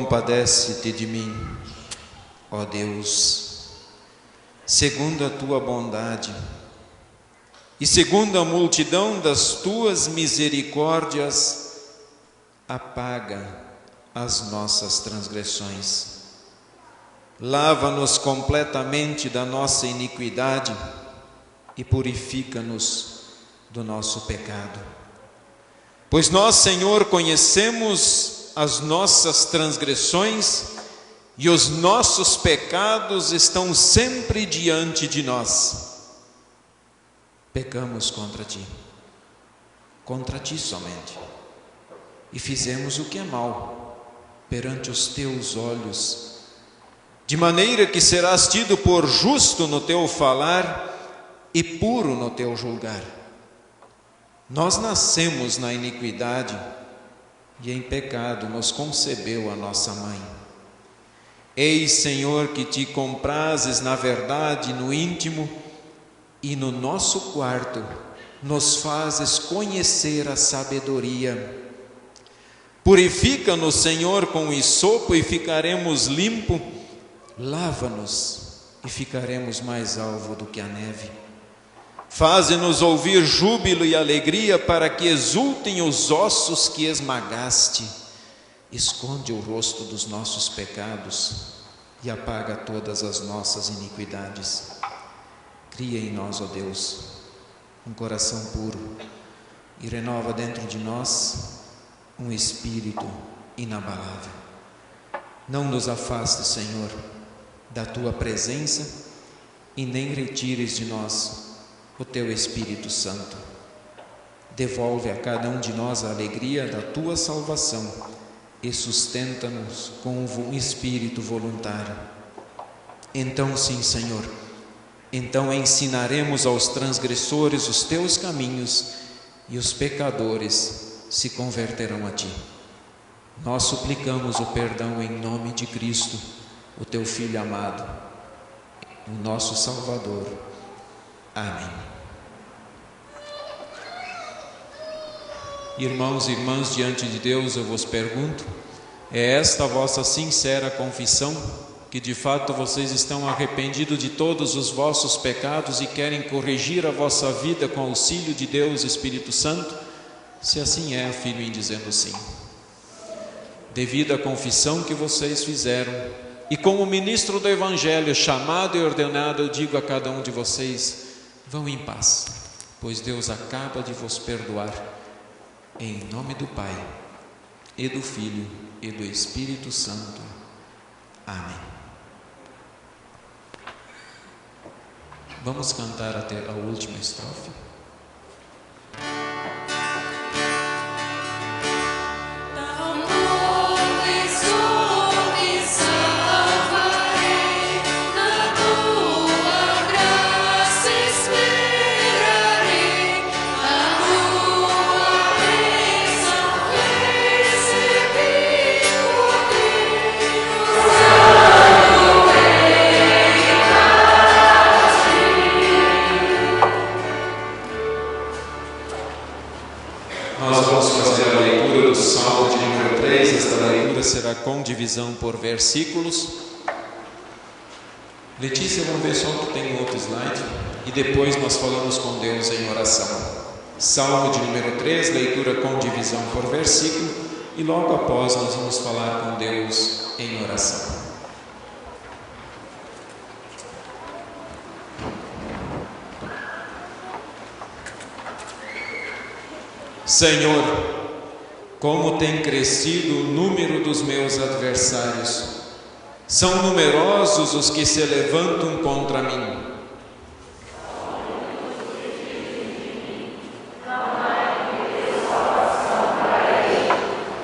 compadece-te de mim, ó Deus, segundo a tua bondade e segundo a multidão das tuas misericórdias, apaga as nossas transgressões. Lava-nos completamente da nossa iniquidade e purifica-nos do nosso pecado. Pois nós, Senhor, conhecemos as nossas transgressões e os nossos pecados estão sempre diante de nós. Pecamos contra ti somente, e fizemos o que é mal perante os teus olhos, de maneira que serás tido por justo no teu falar e puro no teu julgar. Nós nascemos na iniquidade e em pecado nos concebeu a nossa mãe. Eis, Senhor, que te comprazes na verdade no íntimo, e no nosso quarto nos fazes conhecer a sabedoria. Purifica-nos, Senhor, com o hisopo e ficaremos limpos. Lava-nos e ficaremos mais alvo do que a neve. Faze-nos ouvir júbilo e alegria, para que exultem os ossos que esmagaste. Esconde o rosto dos nossos pecados e apaga todas as nossas iniquidades. Cria em nós, ó Deus, um coração puro e renova dentro de nós um espírito inabalável. Não nos afastes, Senhor, da tua presença e nem retires de nós o teu Espírito Santo. Devolve a cada um de nós a alegria da tua salvação e sustenta-nos com um espírito voluntário. Então, sim, Senhor, então ensinaremos aos transgressores os teus caminhos e os pecadores se converterão a ti. Nós suplicamos o perdão em nome de Cristo, o teu Filho amado, o nosso Salvador. Amém. Irmãos e irmãs, diante de Deus eu vos pergunto: é esta a vossa sincera confissão, que de fato vocês estão arrependidos de todos os vossos pecados e querem corrigir a vossa vida com auxílio de Deus Espírito Santo? Se assim é, afirmem dizendo sim. Devido à confissão que vocês fizeram, e como ministro do Evangelho, chamado e ordenado, eu digo a cada um de vocês: vão em paz, pois Deus acaba de vos perdoar. Em nome do Pai, e do Filho, e do Espírito Santo. Amém. Vamos cantar até a última estrofe. Será com divisão por versículos. Letícia, vamos ver só que tem outro slide e depois nós falamos com Deus em oração. Salmo de número 3, leitura com divisão por versículo, e logo após nós vamos falar com Deus em oração. Senhor, como tem crescido o número dos meus adversários. São numerosos os que se levantam contra mim.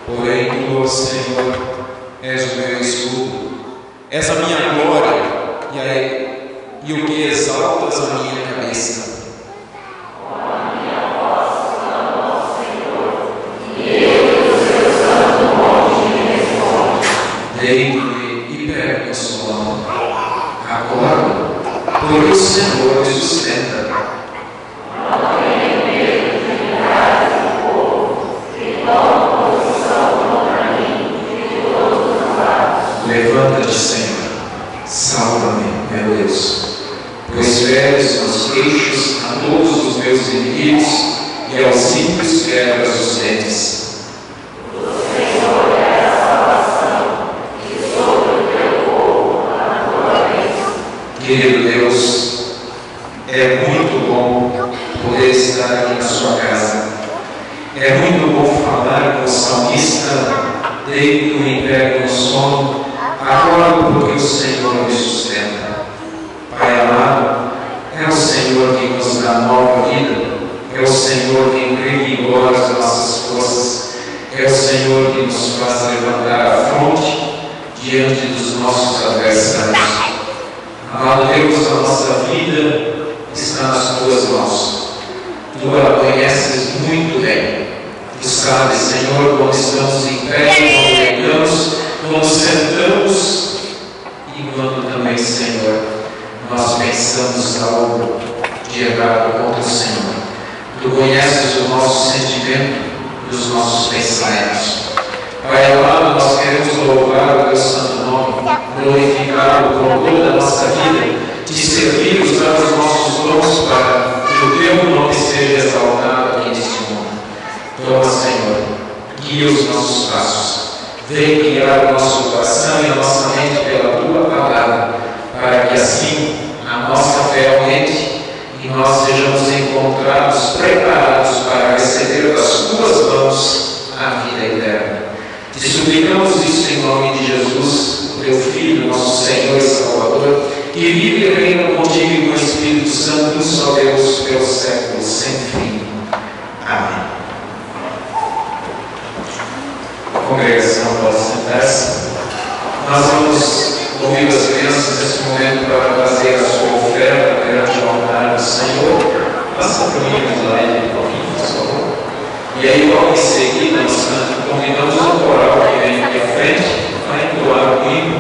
Porém tu, ó Senhor, és o meu escudo, és a minha glória e o que exaltas a minha cabeça. Deito-me e pego o sono. Acordo, pois o Senhor me sustenta. Não tenho medo de livrar o povo, que tomam posição contra mim, de todos os lados. feres, meus queixos, a todos os meus inimigos e aos ímpios quebras os dentes. Querido Deus, é muito bom poder estar aqui na sua casa. É muito bom falar com o salmista: deito e pego no sono, acordo porque o Senhor me sustenta. Pai amado, é o Senhor que nos dá nova vida, é o Senhor que revigora as nossas forças, é o Senhor que nos faz levantar a fronte diante dos nossos adversários. Amado Deus, a nossa vida está nas tuas mãos. Tu a conheces muito bem. Tu sabes, Senhor, quando estamos em pé, quando deitamos, quando sentamos e quando também, Senhor, nós pensamos algo de errado contra o Senhor. Tu conheces o nosso sentimento e os nossos pensamentos. Pai amado, nós queremos louvar o teu santo nome, glorificá-lo com toda a nossa vida, te servir, usar os nossos dons para que o teu nome seja exaltado aqui neste mundo. Toma, Senhor, guia os nossos passos, vem guiar o nosso coração e a nossa mente pela tua palavra, para que assim a nossa fé aumente e nós sejamos encontrados, preparados para receber das tuas mãos a vida eterna. Te suplicamos isso em nome de Jesus, o teu Filho, nosso Senhor e Salvador, que vive e reina contigo e com o Espírito Santo, um só Deus, pelos séculos sem fim. Amém. A congregação pode sentar-se. Nós vamos ouvir as crianças nesse momento para fazer a sua oferta perante o altar do Senhor. Passa para mim, Mislaine, um pouquinho, por favor. E aí, logo em seguida, nós convidamos o coral que vem aqui à frente para entoar o hino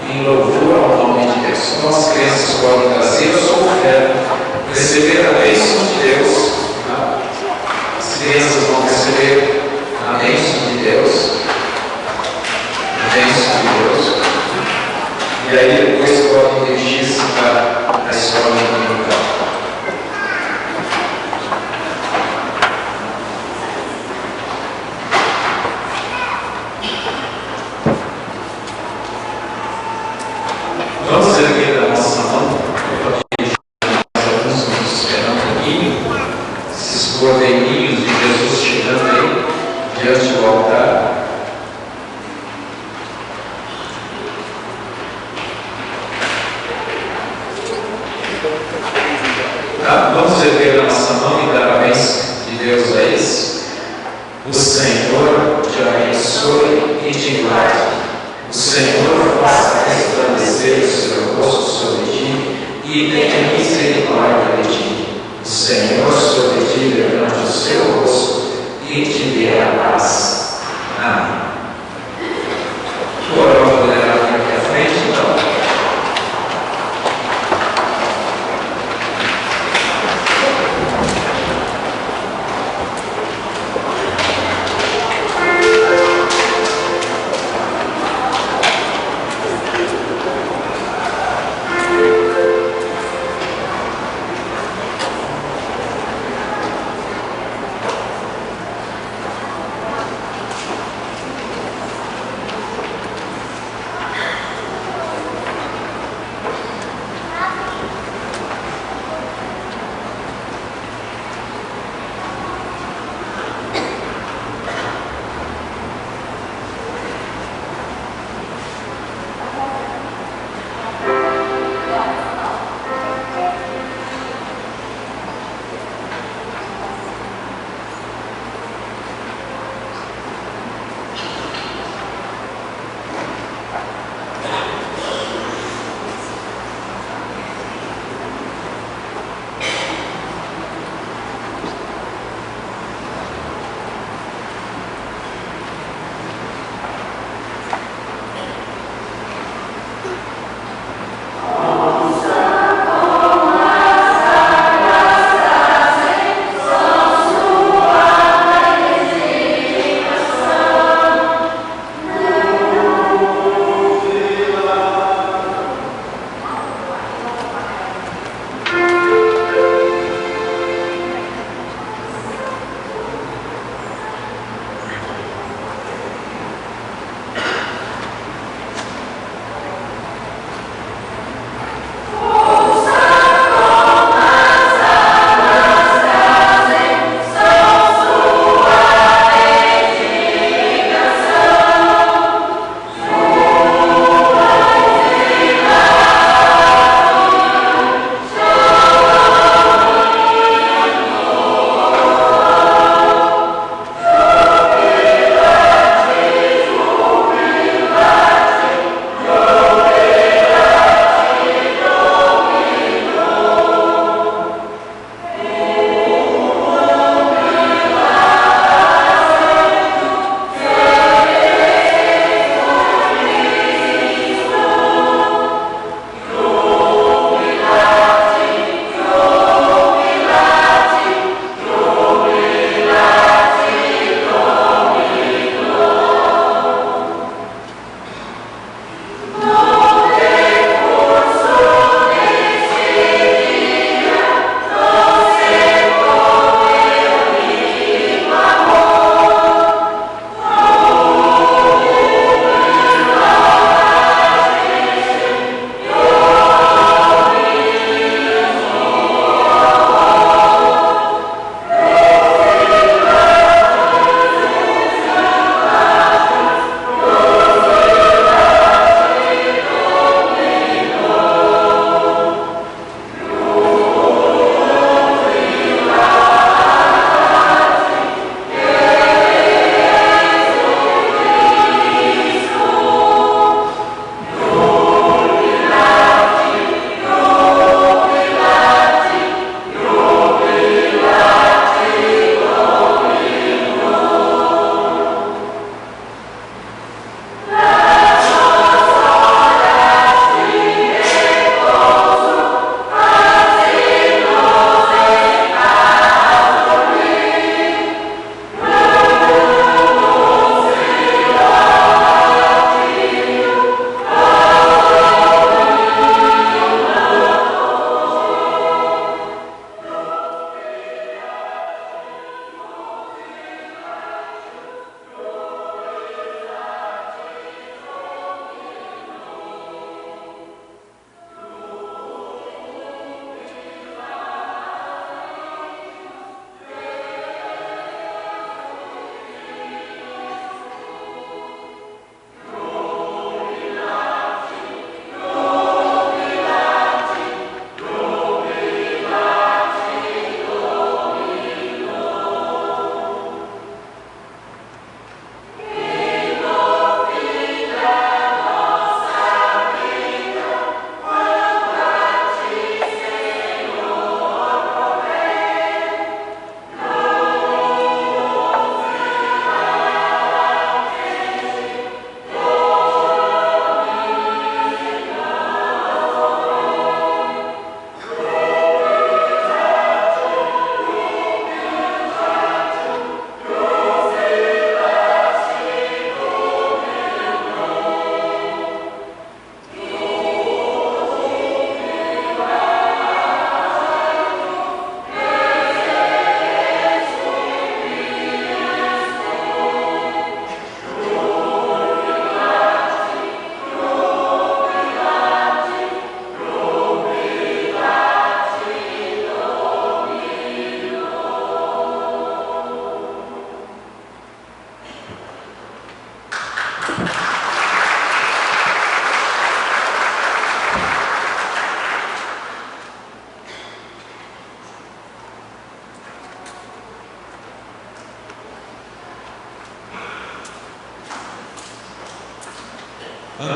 em louvor ao nome de Deus. Então, as crianças podem trazer a sua oferta, receber a bênção de Deus. Tá? As crianças vão receber a bênção de Deus. A bênção de Deus. E aí, depois podem dirigir-se para a escola dominical. Vamos erguer a nossa mão, alguns estamos esperando um pouquinho, esses cordeirinhos de Jesus chegando aí, diante do altar. Tá? Vamos erguer a nossa mão e dar a bênção de Deus a eles. O Senhor te abençoe e te guarde. O Senhor faça resplandecer o seu rosto sobre ti e tenha misericórdia de ti. O Senhor sobre ti levante o seu rosto e te dê a paz. Amém. O coral poderá vir aqui à frente, então.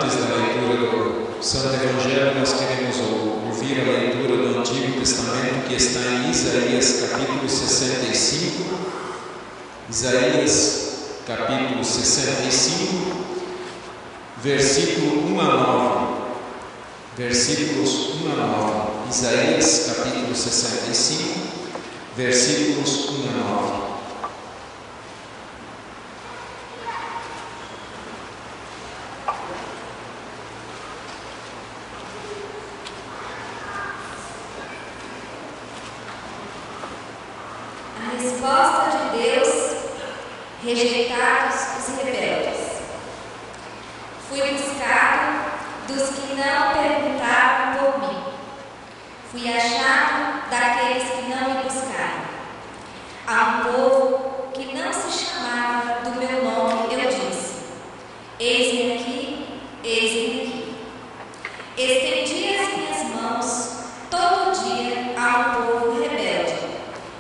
antes da leitura do Santo Evangelho, nós queremos ouvir a leitura do Antigo Testamento, que está em Isaías capítulo 65. Isaías capítulo 65, versículo 1 a 9. Versículos 1 a 9. Isaías capítulo 65, versículos 1 a 9. A resposta de Deus: rejeitados os rebeldes. Fui buscado dos que não perguntavam por mim. Fui achado daqueles que não me buscaram. A um povo que não se chamava do meu nome, eu disse: eis-me aqui, eis-me aqui. Estendi as minhas mãos todo dia a um povo rebelde,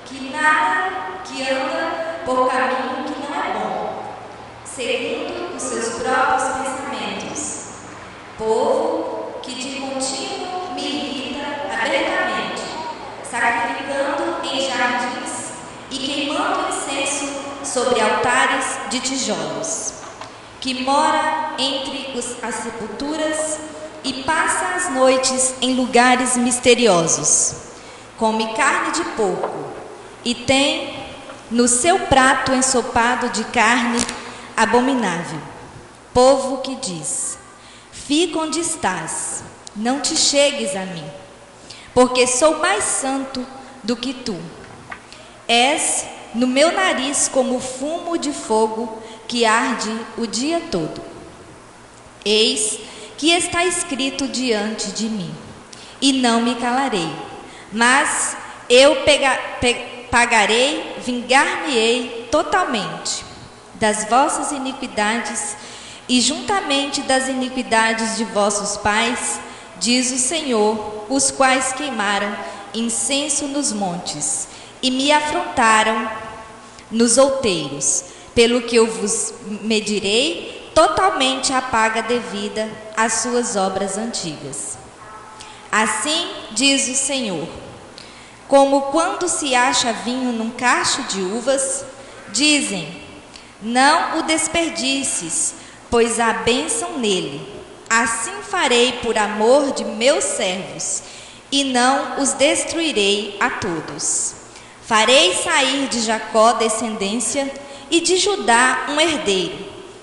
que anda por caminho que não é bom, seguindo os seus próprios pensamentos. Povo que de contínuo me irrita abertamente, sacrificando em jardins e queimando incenso sobre altares de tijolos, que mora entre as sepulturas e passa as noites em lugares misteriosos. Come carne de porco e tem no seu prato ensopado de carne abominável. Povo que diz: fica onde estás, não te chegues a mim, porque sou mais santo do que tu. És no meu nariz como fumo de fogo que arde o dia todo. Eis que está escrito diante de mim, e não me calarei, mas eu pagarei, vingar-me-ei totalmente das vossas iniquidades e juntamente das iniquidades de vossos pais, diz o Senhor, os quais queimaram incenso nos montes e me afrontaram nos outeiros, pelo que eu vos medirei totalmente a paga devida às suas obras antigas. Assim diz o Senhor: como quando se acha vinho num cacho de uvas, dizem: não o desperdices, pois há bênção nele. Assim farei por amor de meus servos, e não os destruirei a todos. Farei sair de Jacó descendência, e de Judá um herdeiro,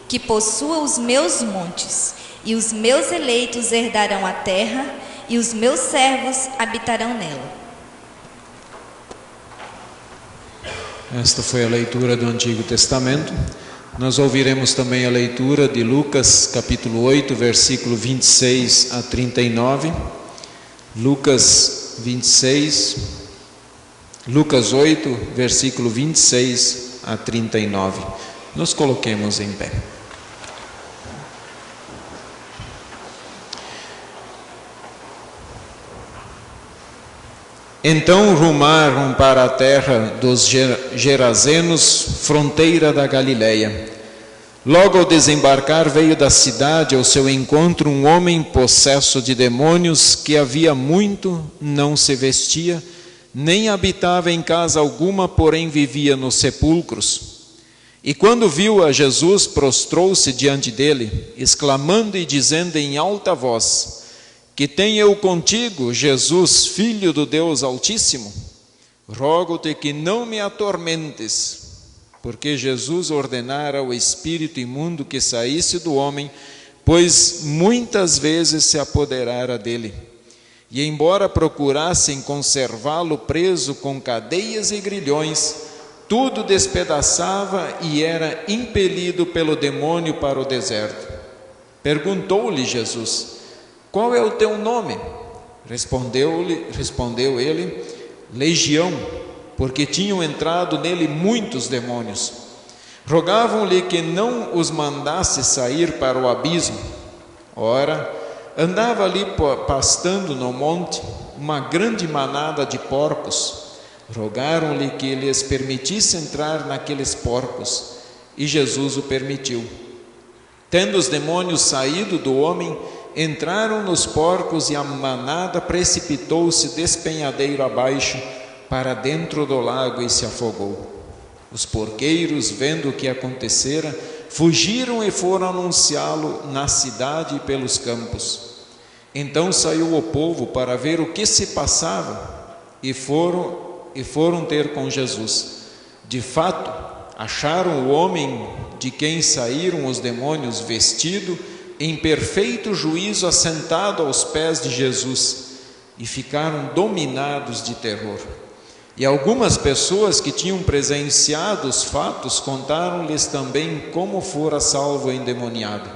que possua os meus montes, e os meus eleitos herdarão a terra, e os meus servos habitarão nela. Esta foi a leitura do Antigo Testamento. Nós ouviremos também a leitura de Lucas, capítulo 8, versículo 26 a 39. Lucas 8, versículo 26 a 39. Nos coloquemos em pé. Então rumaram para a terra dos Gerazenos, fronteira da Galileia. Logo ao desembarcar, veio da cidade ao seu encontro um homem possesso de demônios, que havia muito não se vestia, nem habitava em casa alguma, porém vivia nos sepulcros. E quando viu a Jesus, prostrou-se diante dele, exclamando e dizendo em alta voz: que tenho eu contigo, Jesus, Filho do Deus Altíssimo? Rogo-te que não me atormentes. Porque Jesus ordenara ao espírito imundo que saísse do homem, pois muitas vezes se apoderara dele. E embora procurassem conservá-lo preso com cadeias e grilhões, tudo despedaçava e era impelido pelo demônio para o deserto. Perguntou-lhe Jesus: qual é o teu nome? Respondeu ele: Legião, porque tinham entrado nele muitos demônios. Rogavam-lhe que não os mandasse sair para o abismo. Ora, andava ali pastando no monte uma grande manada de porcos. Rogaram-lhe que lhes permitisse entrar naqueles porcos, e Jesus o permitiu. Tendo os demônios saído do homem, entraram nos porcos e a manada precipitou-se despenhadeiro abaixo para dentro do lago e se afogou. Os porqueiros, vendo o que acontecera, fugiram e foram anunciá-lo na cidade e pelos campos. Então saiu o povo para ver o que se passava e foram ter com Jesus. De fato, acharam o homem de quem saíram os demônios vestido em perfeito juízo, assentado aos pés de Jesus, e ficaram dominados de terror. E algumas pessoas que tinham presenciado os fatos contaram-lhes também como fora salvo o endemoniado.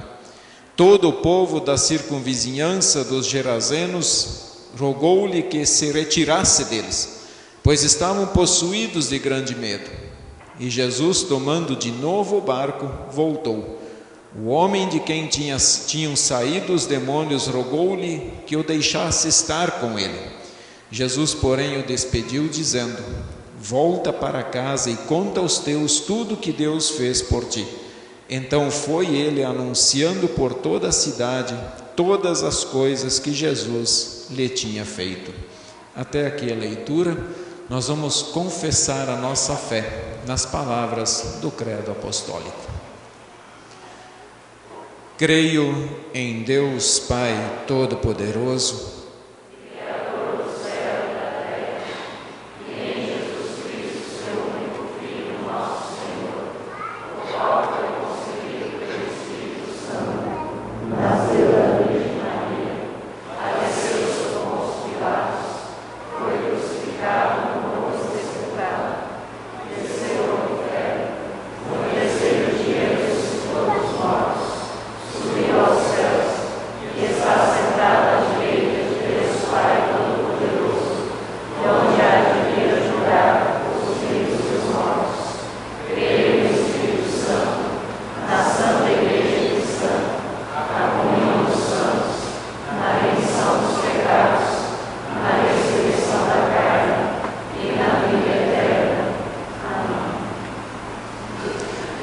Todo o povo da circunvizinhança dos Gerazenos rogou-lhe que se retirasse deles, pois estavam possuídos de grande medo. E Jesus, tomando de novo o barco, voltou. O homem de quem tinham saído os demônios rogou-lhe que o deixasse estar com ele. Jesus, porém, o despediu, dizendo: volta para casa e conta aos teus tudo o que Deus fez por ti. Então foi ele anunciando por toda a cidade todas as coisas que Jesus lhe tinha feito. Até aqui a leitura. Nós vamos confessar a nossa fé nas palavras do credo apostólico. Creio em Deus Pai Todo-Poderoso,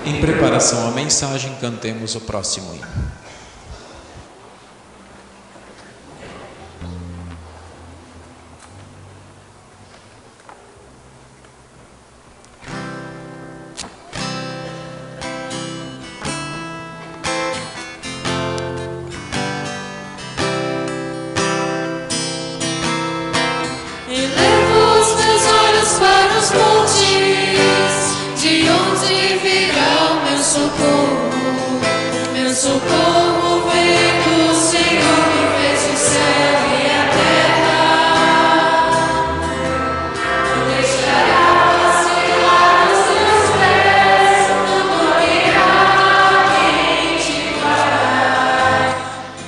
Em preparação à mensagem, cantemos o próximo hino. Socorro vem do Senhor que fez o céu e a terra. Não deixará vacilar os teus pés, não dormirá quem te guardar.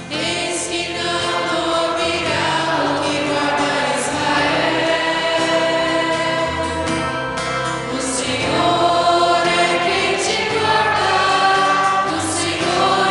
Eis que não dormirá o que guarda Israel. O Senhor é quem te guarda, o Senhor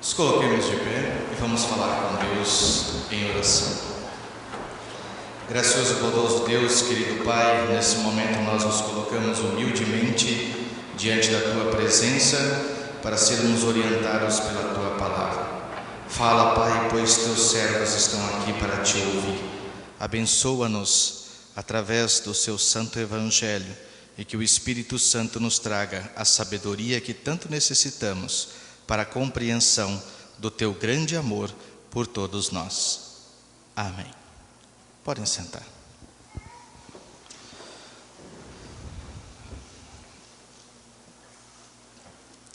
Nos coloquemos de pé e vamos falar com Deus em oração. Gracioso e bondoso Deus, querido Pai, nesse momento nós nos colocamos humildemente diante da Tua presença para sermos orientados pela Tua palavra. Fala, Pai, pois Teus servos estão aqui para Te ouvir. Abençoa-nos através do Seu Santo Evangelho e que o Espírito Santo nos traga a sabedoria que tanto necessitamos para a compreensão do Teu grande amor por todos nós. Amém. Podem sentar.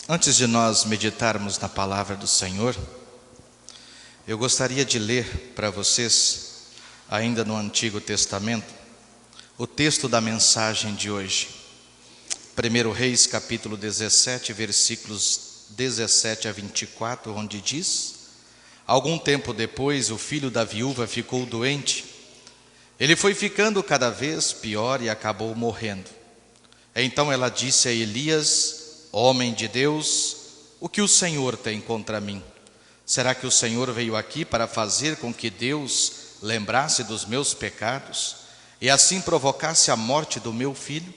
Antes de nós meditarmos na palavra do Senhor, eu gostaria de ler para vocês, ainda no Antigo Testamento, o texto da mensagem de hoje. 1 Reis, capítulo 17, versículos 17 a 24, onde diz: algum tempo depois, o filho da viúva ficou doente. Ele foi ficando cada vez pior e acabou morrendo. Então ela disse a Elias: homem de Deus, o que o Senhor tem contra mim? Será que o Senhor veio aqui para fazer com que Deus lembrasse dos meus pecados e assim provocasse a morte do meu filho?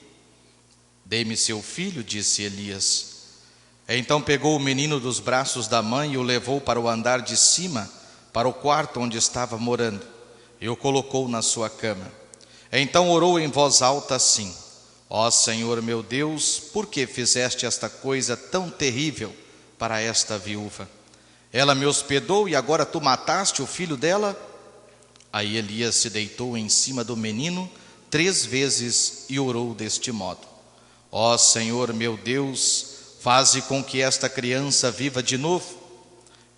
Dê-me seu filho, disse Elias. Então pegou o menino dos braços da mãe e o levou para o andar de cima, para o quarto onde estava morando, e o colocou na sua cama. Então orou em voz alta assim: ó Senhor meu Deus, por que fizeste esta coisa tão terrível para esta viúva? Ela me hospedou e agora tu mataste o filho dela? Aí Elias se deitou em cima do menino 3 vezes e orou deste modo: ó Senhor meu Deus, faze com que esta criança viva de novo.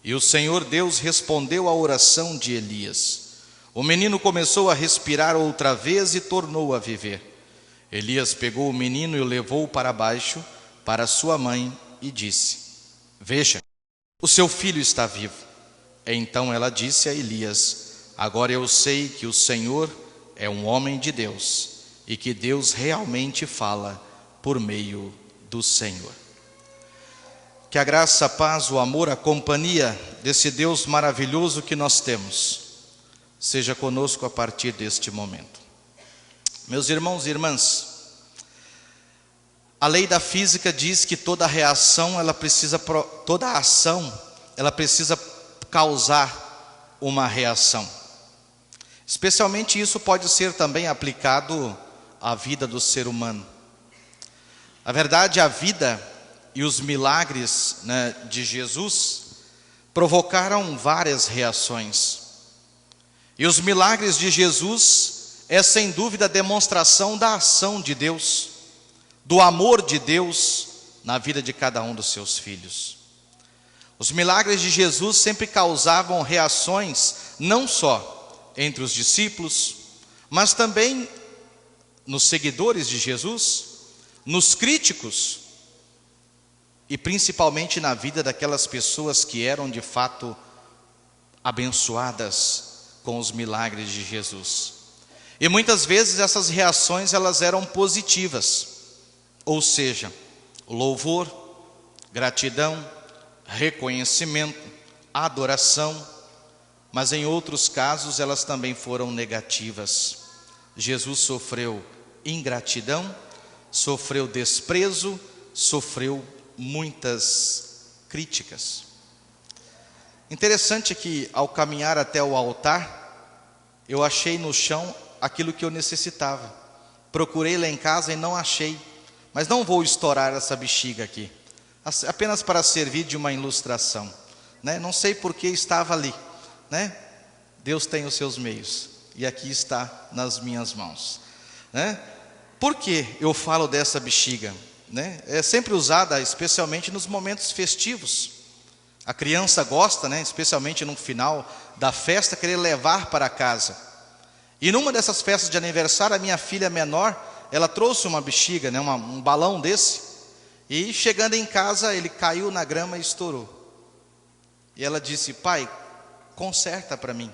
E o Senhor Deus respondeu à oração de Elias. O menino começou a respirar outra vez e tornou a viver. Elias pegou o menino e o levou para baixo, para sua mãe, e disse: veja, o seu filho está vivo. Então ela disse a Elias: agora eu sei que o Senhor é um homem de Deus, e que Deus realmente fala por meio do Senhor. Que a graça, a paz, o amor, a companhia desse Deus maravilhoso que nós temos seja conosco a partir deste momento. Meus irmãos e irmãs, a lei da física diz que toda reação, toda ação, ela precisa causar uma reação. Especialmente isso pode ser também aplicado à vida do ser humano. Na verdade, a vida e os milagres, de Jesus provocaram várias reações. E os milagres de Jesus é sem dúvida a demonstração da ação de Deus, do amor de Deus na vida de cada um dos seus filhos. Os milagres de Jesus sempre causavam reações não só entre os discípulos, mas também nos seguidores de Jesus, nos críticos e principalmente na vida daquelas pessoas que eram de fato abençoadas com os milagres de Jesus. E muitas vezes essas reações elas eram positivas, ou seja, louvor, gratidão, reconhecimento, adoração, mas em outros casos elas também foram negativas. Jesus sofreu ingratidão, sofreu desprezo, sofreu muitas críticas. Interessante que ao caminhar até o altar, eu achei no chão aquilo que eu necessitava. Procurei lá em casa e não achei, mas não vou estourar essa bexiga aqui, apenas para servir de uma ilustração, Não sei por que estava ali, Deus tem os seus meios, e aqui está nas minhas mãos, Por que eu falo dessa bexiga? É sempre usada especialmente nos momentos festivos. A criança gosta, especialmente no final da festa, querer levar para casa. E numa dessas festas de aniversário, a minha filha menor, ela trouxe uma bexiga, um balão desse, e chegando em casa, ele caiu na grama e estourou. E ela disse: pai, conserta para mim.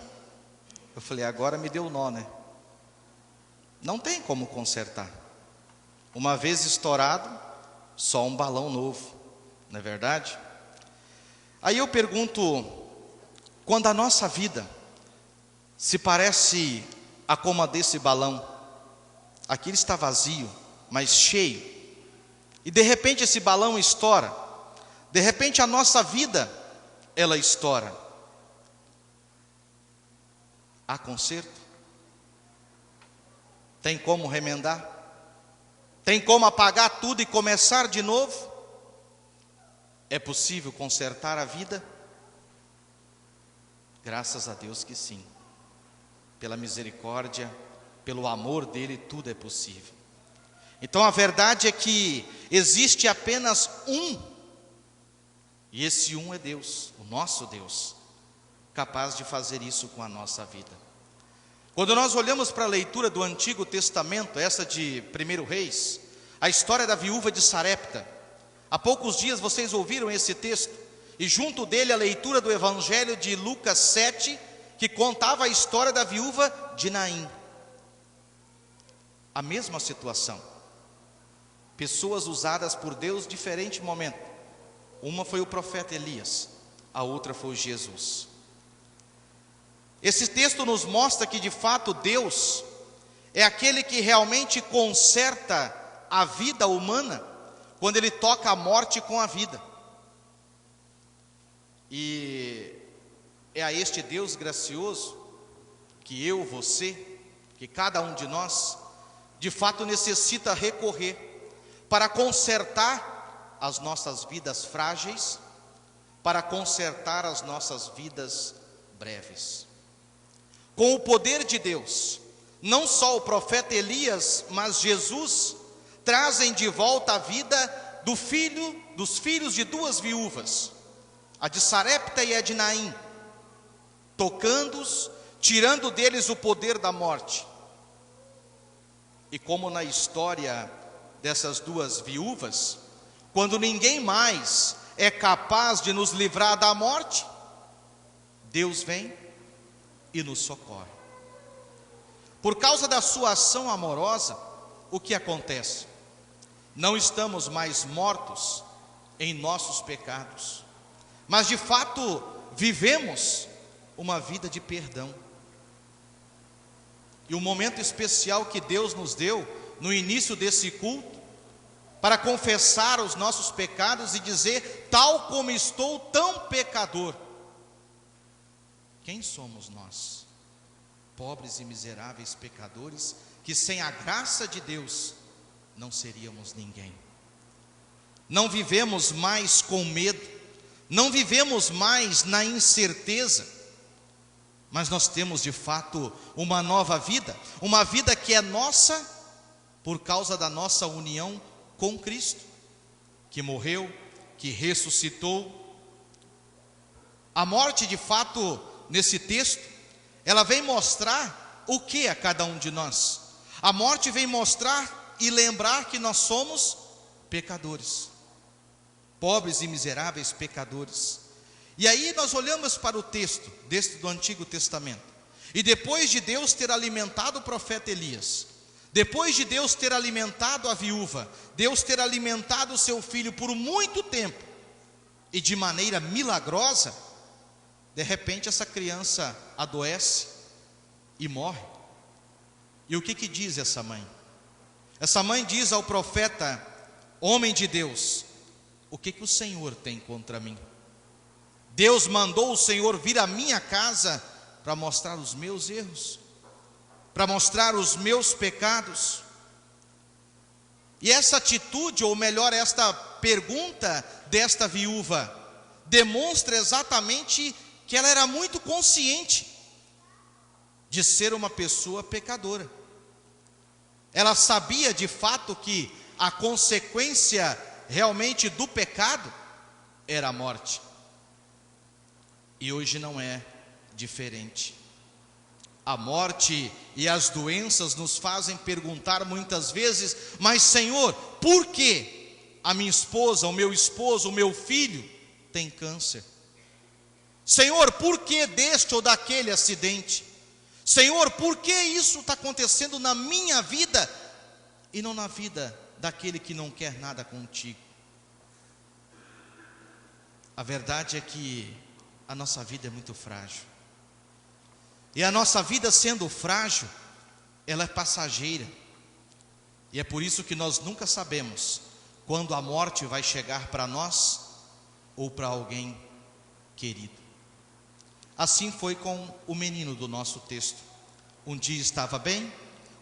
Eu falei: agora me deu nó, Não tem como consertar. Uma vez estourado, só um balão novo, não é verdade? Aí eu pergunto, quando a nossa vida se parece a como a desse balão, aqui ele está vazio, mas cheio, e de repente esse balão estoura, de repente a nossa vida, ela estoura. Há conserto? Tem como remendar? Tem como apagar tudo e começar de novo? É possível consertar a vida? Graças a Deus que sim. pela misericórdia, pelo amor dele, tudo é possível. Então a verdade é que existe apenas um, e esse um é Deus, o nosso Deus, capaz de fazer isso com a nossa vida. Quando nós olhamos para a leitura do Antigo Testamento, essa de 1 Reis, a história da viúva de Sarepta, há poucos dias vocês ouviram esse texto, e junto dele a leitura do Evangelho de Lucas 7, que contava a história da viúva de Naim. A mesma situação, pessoas usadas por Deus em diferente momento. Uma foi o profeta Elias, a outra foi Jesus. Esse texto nos mostra que de fato Deus é aquele que realmente conserta a vida humana quando Ele toca a morte com a vida. E é a este Deus gracioso que eu, você, que cada um de nós, de fato necessita recorrer para consertar as nossas vidas frágeis, para consertar as nossas vidas breves. Com o poder de Deus, não só o profeta Elias, mas Jesus, trazem de volta a vida dos filhos de duas viúvas, a de Sarepta e a de Naim, tocando-os, tirando deles o poder da morte. E como na história dessas duas viúvas, quando ninguém mais é capaz de nos livrar da morte, Deus vem e nos socorre. Por causa da sua ação amorosa, o que acontece? Não estamos mais mortos em nossos pecados, mas de fato vivemos uma vida de perdão. E o momento especial que Deus nos deu no início desse culto, para confessar os nossos pecados e dizer: tal como estou, tão pecador. Quem somos nós? Pobres e miseráveis pecadores, que sem a graça de Deus não seríamos ninguém. Não vivemos mais com medo, não vivemos mais na incerteza, mas nós temos de fato uma nova vida, uma vida que é nossa por causa da nossa união com Cristo, que morreu, que ressuscitou. A morte, de fato, nesse texto, ela vem mostrar o que a cada um de nós? A morte vem mostrar e lembrar que nós somos pecadores, pobres e miseráveis pecadores. E aí nós olhamos para o texto do Antigo Testamento, e depois de Deus ter alimentado o profeta Elias, depois de Deus ter alimentado a viúva, Deus ter alimentado o seu filho por muito tempo, e de maneira milagrosa, de repente essa criança adoece e morre. E o que diz essa mãe? Essa mãe diz ao profeta, homem de Deus: o que o Senhor tem contra mim? Deus mandou o Senhor vir à minha casa para mostrar os meus erros, para mostrar os meus pecados. E essa atitude, ou melhor, esta pergunta desta viúva, demonstra exatamente que ela era muito consciente de ser uma pessoa pecadora. Ela sabia de fato que a consequência realmente do pecado era a morte. E hoje não é diferente. A morte e as doenças nos fazem perguntar muitas vezes: mas Senhor, por que a minha esposa, o meu esposo, o meu filho tem câncer? Senhor, por que deste ou daquele acidente? Senhor, por que isso está acontecendo na minha vida e não na vida daquele que não quer nada contigo? A verdade é que a nossa vida é muito frágil. E a nossa vida, sendo frágil, ela é passageira. E é por isso que nós nunca sabemos quando a morte vai chegar para nós ou para alguém querido. Assim foi com o menino do nosso texto. Um dia estava bem,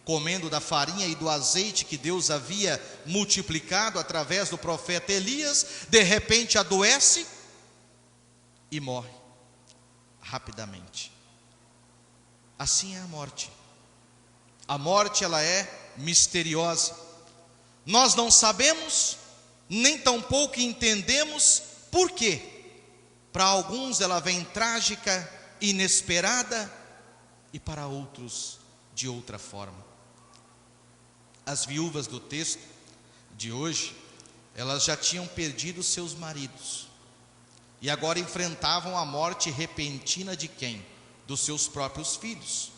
comendo da farinha e do azeite que Deus havia multiplicado através do profeta Elias. De repente adoece e morre rapidamente. assim é a morte. A morte, ela é misteriosa. Nós não sabemos, nem tampouco entendemos por quê. Para alguns ela vem trágica, inesperada, e para outros de outra forma. As viúvas do texto de hoje, elas já tinham perdido seus maridos, e agora enfrentavam a morte repentina de quem? Dos seus próprios filhos.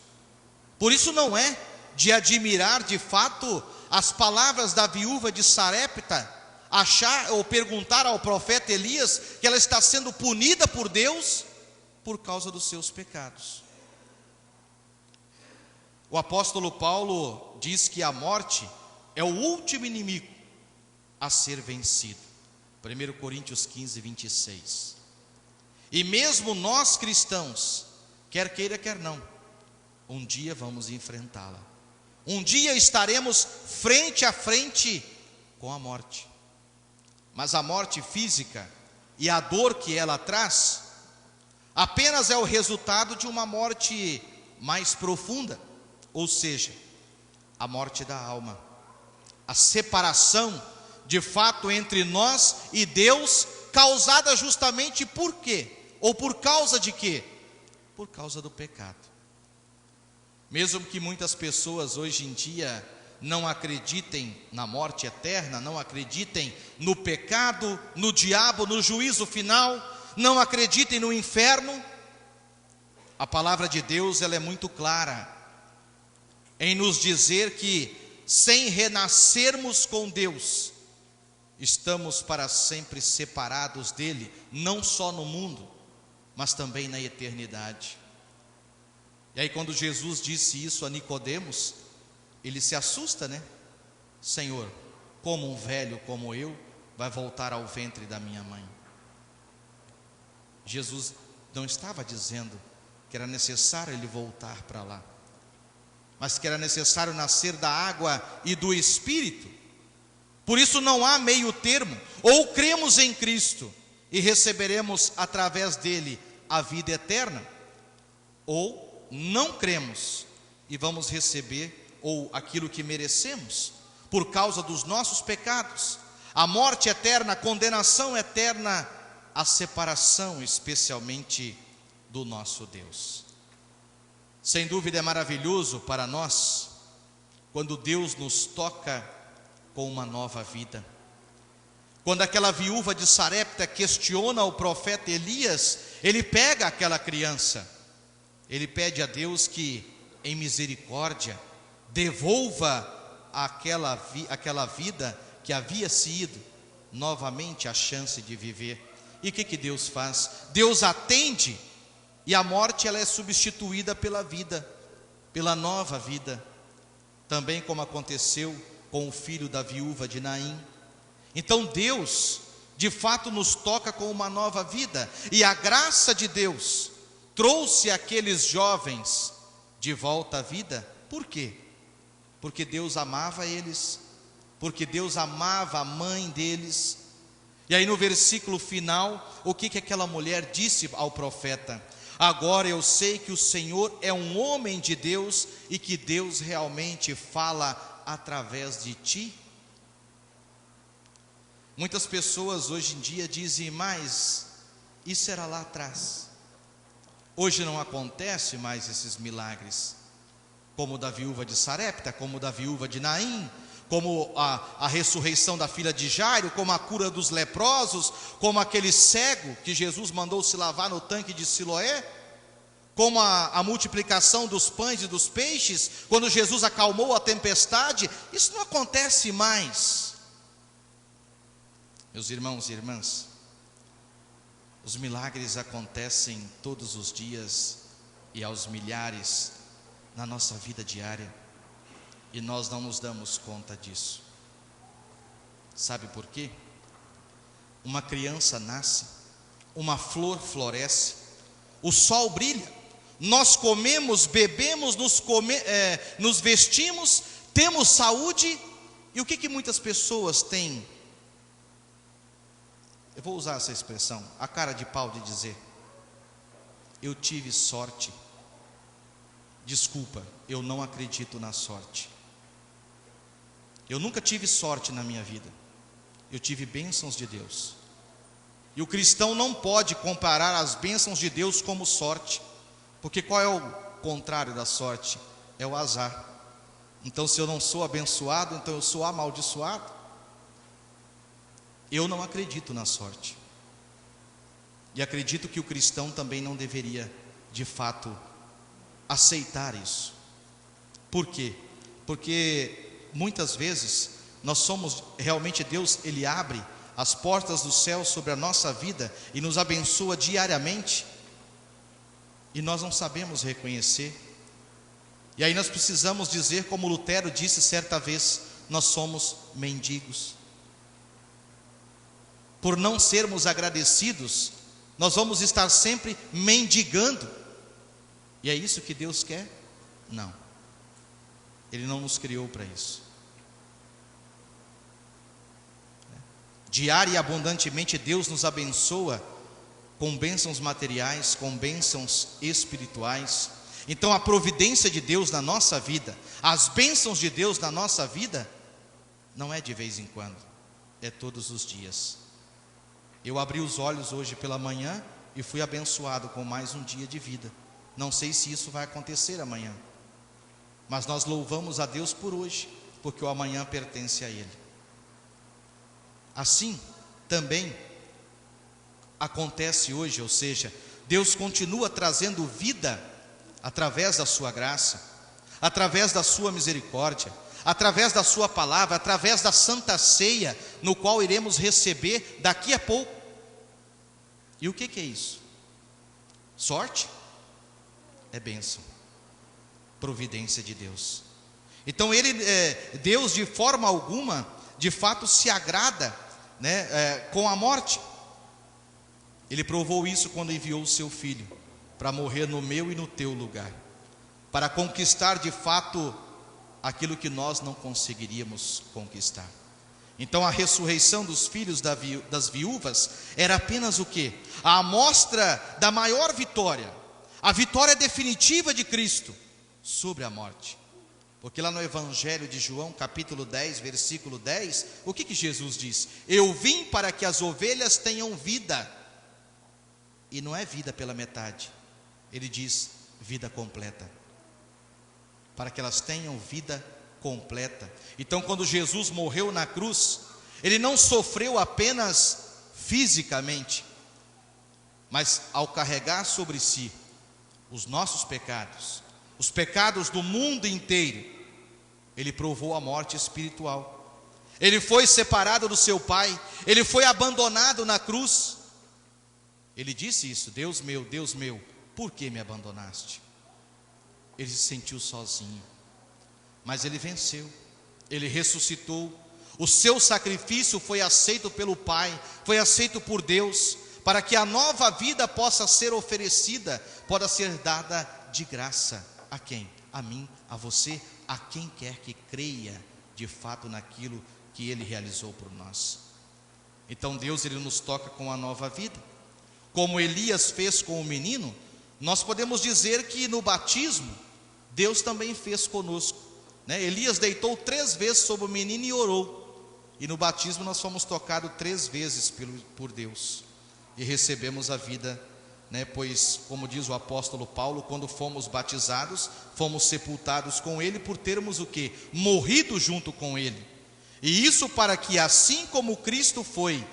Por isso não é de admirar de fato as palavras da viúva de Sarepta, achar ou perguntar ao profeta Elias que ela está sendo punida por Deus por causa dos seus pecados. O apóstolo Paulo diz que a morte é o último inimigo a ser vencido. 1 Coríntios 15, 26. E mesmo nós cristãos, quer queira, quer não, um dia vamos enfrentá-la. Um dia estaremos frente a frente com a morte. Mas a morte física e a dor que ela traz apenas é o resultado de uma morte mais profunda, ou seja, a morte da alma, a separação de fato entre nós e Deus, causada justamente por quê? Ou por causa de quê? Por causa do pecado. Mesmo que muitas pessoas hoje em dia não acreditem na morte eterna, não acreditem no pecado, no diabo, no juízo final, não acreditem no inferno, a palavra de Deus, ela é muito clara em nos dizer que sem renascermos com Deus, estamos para sempre separados dele, não só no mundo, mas também na eternidade. E aí quando Jesus disse isso a Nicodemos, ele se assusta, né? Senhor, como um velho como eu vai voltar ao ventre da minha mãe? Jesus não estava dizendo que era necessário ele voltar para lá, mas que era necessário nascer da água e do Espírito. Por isso não há meio termo. Ou cremos em Cristo e receberemos através dele a vida eterna, ou não cremos e vamos receber ou aquilo que merecemos por causa dos nossos pecados, a morte eterna, a condenação eterna, a separação especialmente do nosso Deus. Sem dúvida é maravilhoso para nós quando Deus nos toca com uma nova vida. Quando aquela viúva de Sarepta questiona o profeta Elias, ele pega aquela criança, ele pede a Deus que em misericórdia devolva aquela vida que havia sido novamente a chance de viver. E o que Deus faz? Deus atende, e a morte ela é substituída pela vida, pela nova vida, também como aconteceu com o filho da viúva de Naim. Então Deus de fato nos toca com uma nova vida, e a graça de Deus trouxe aqueles jovens de volta à vida. Por quê? Porque Deus amava eles, porque Deus amava a mãe deles. E aí no versículo final, o que aquela mulher disse ao profeta? Agora eu sei que o Senhor é um homem de Deus e que Deus realmente fala através de ti. Muitas pessoas hoje em dia dizem, mas isso era lá atrás. Hoje não acontece mais esses milagres, como o da viúva de Sarepta, como o da viúva de Naim, como a ressurreição da filha de Jairo, como a cura dos leprosos, como aquele cego que Jesus mandou se lavar no tanque de Siloé, como a multiplicação dos pães e dos peixes, quando Jesus acalmou a tempestade. Isso não acontece mais. Meus irmãos e irmãs, os milagres acontecem todos os dias e aos milhares na nossa vida diária, e nós não nos damos conta disso. Sabe por quê? Uma criança nasce, uma flor floresce, o sol brilha, nós comemos, bebemos, nos vestimos, temos saúde. E o que muitas pessoas têm? Eu vou usar essa expressão, a cara de pau de dizer: eu tive sorte desculpa, eu não acredito na sorte. Eu nunca tive sorte na minha vida, eu tive bênçãos de Deus. E o cristão não pode comparar as bênçãos de Deus como sorte, porque qual é o contrário da sorte? É o azar. Então, se eu não sou abençoado, então eu sou amaldiçoado. Eu não acredito na sorte. E acredito que o cristão também não deveria, de fato, aceitar isso. Por quê? Porque muitas vezes nós somos, realmente Deus, Ele abre as portas do céu sobre a nossa vida e nos abençoa diariamente, e nós não sabemos reconhecer. E aí nós precisamos dizer, como Lutero disse certa vez, nós somos mendigos. Por não sermos agradecidos, nós vamos estar sempre mendigando. E é isso que Deus quer? Não. Ele não nos criou para isso. Diária e abundantemente Deus nos abençoa com bênçãos materiais, com bênçãos espirituais. Então a providência de Deus na nossa vida, as bênçãos de Deus na nossa vida, não é de vez em quando, é todos os dias. Eu abri os olhos hoje pela manhã e fui abençoado com mais um dia de vida. Não sei se isso vai acontecer amanhã, mas nós louvamos a Deus por hoje, porque o amanhã pertence a Ele. Assim também acontece hoje, ou seja, Deus continua trazendo vida através da sua graça, através da sua misericórdia, através da sua palavra, através da santa ceia, no qual iremos receber daqui a pouco. E o que é isso? Sorte? É bênção, providência de Deus. Então Deus de forma alguma, de fato se agrada, com a morte. Ele provou isso quando enviou o seu Filho para morrer no meu e no teu lugar, para conquistar de fato aquilo que nós não conseguiríamos conquistar. Então a ressurreição dos filhos das viúvas era apenas o quê? A amostra da maior vitória, a vitória definitiva de Cristo sobre a morte. Porque lá no Evangelho de João, capítulo 10, versículo 10, o que Jesus diz? Eu vim para que as ovelhas tenham vida. E não é vida pela metade, ele diz vida completa, para que elas tenham vida completa. Então quando Jesus morreu na cruz, ele não sofreu apenas fisicamente, mas ao carregar sobre si os nossos pecados, os pecados do mundo inteiro, ele provou a morte espiritual. Ele foi separado do seu Pai, ele foi abandonado na cruz. Ele disse isso: Deus meu, por que me abandonaste? Ele se sentiu sozinho, mas ele venceu, ele ressuscitou. O seu sacrifício foi aceito pelo Pai, foi aceito por Deus, para que a nova vida possa ser oferecida, possa ser dada de graça. A quem? A mim, a você, a quem quer que creia de fato naquilo que Ele realizou por nós. Então Deus, Ele nos toca com a nova vida. Como Elias fez com o menino, nós podemos dizer que no batismo, Deus também fez conosco, Elias deitou 3 vezes sobre o menino e orou, e no batismo nós fomos tocados 3 vezes por Deus, e recebemos a vida, pois, como diz o apóstolo Paulo, quando fomos batizados, fomos sepultados com Ele, por termos o quê? Morrido junto com Ele. E isso para que, assim como Cristo foi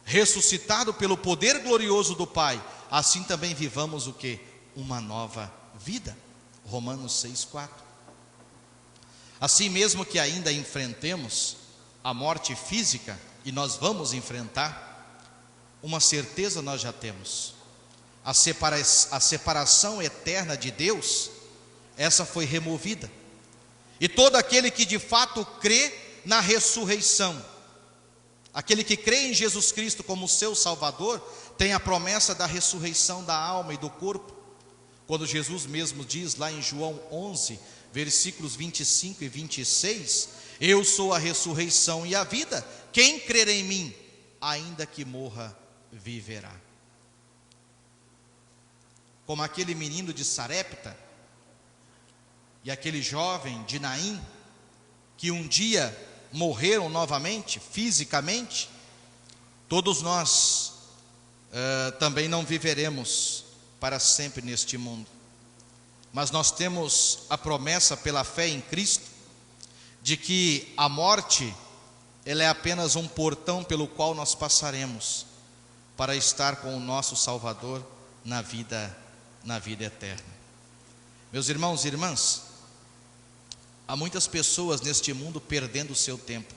ressuscitado pelo poder glorioso do Pai, assim também vivamos o quê? Uma nova vida. Romanos 6,4. Assim mesmo que ainda enfrentemos a morte física, e nós vamos enfrentar, uma certeza nós já temos: a separação eterna de Deus, essa foi removida. E todo aquele que de fato crê na ressurreição, aquele que crê em Jesus Cristo como seu Salvador, tem a promessa da ressurreição da alma e do corpo. Quando Jesus mesmo diz lá em João 11, versículos 25 e 26, eu sou a ressurreição e a vida, quem crer em mim, ainda que morra, viverá. Como aquele menino de Sarepta, e aquele jovem de Naim, que um dia morreram novamente, fisicamente, todos nós também não viveremos para sempre neste mundo. Mas nós temos a promessa pela fé em Cristo, de que a morte, ela é apenas um portão pelo qual nós passaremos, para estar com o nosso Salvador na vida eterna. Meus irmãos e irmãs, há muitas pessoas neste mundo perdendo o seu tempo.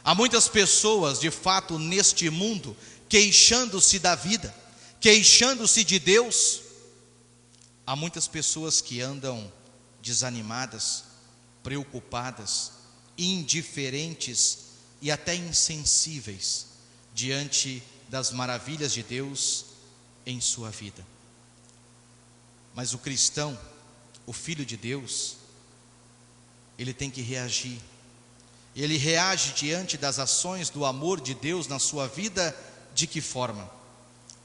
Há muitas pessoas, de fato, neste mundo, queixando-se da vida, queixando-se de Deus. Há muitas pessoas que andam desanimadas, preocupadas, indiferentes e até insensíveis diante das maravilhas de Deus em sua vida. Mas o cristão, o filho de Deus, ele tem que reagir. Ele reage diante das ações do amor de Deus na sua vida, de que forma?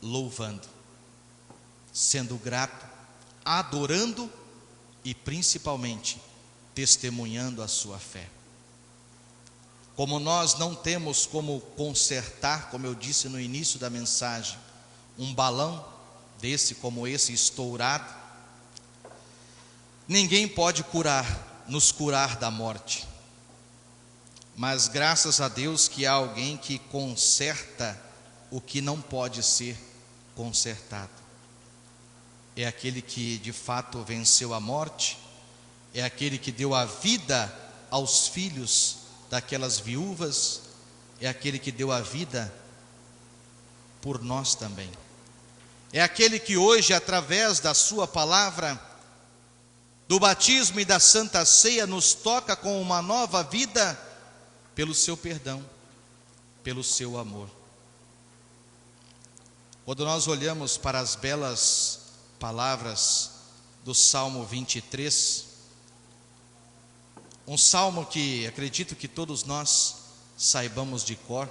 Louvando, sendo grato, adorando e principalmente testemunhando a sua fé. Como nós não temos como consertar, como eu disse no início da mensagem, um balão como esse estourado, ninguém pode nos curar da morte. Mas graças a Deus que há alguém que conserta o que não pode ser consertado. É aquele que de fato venceu a morte, é aquele que deu a vida aos filhos daquelas viúvas, é aquele que deu a vida por nós também. É aquele que hoje, através da sua palavra, do batismo e da Santa Ceia, nos toca com uma nova vida, pelo seu perdão, pelo seu amor. Quando nós olhamos para as belas palavras do Salmo 23, um salmo que acredito que todos nós saibamos de cor,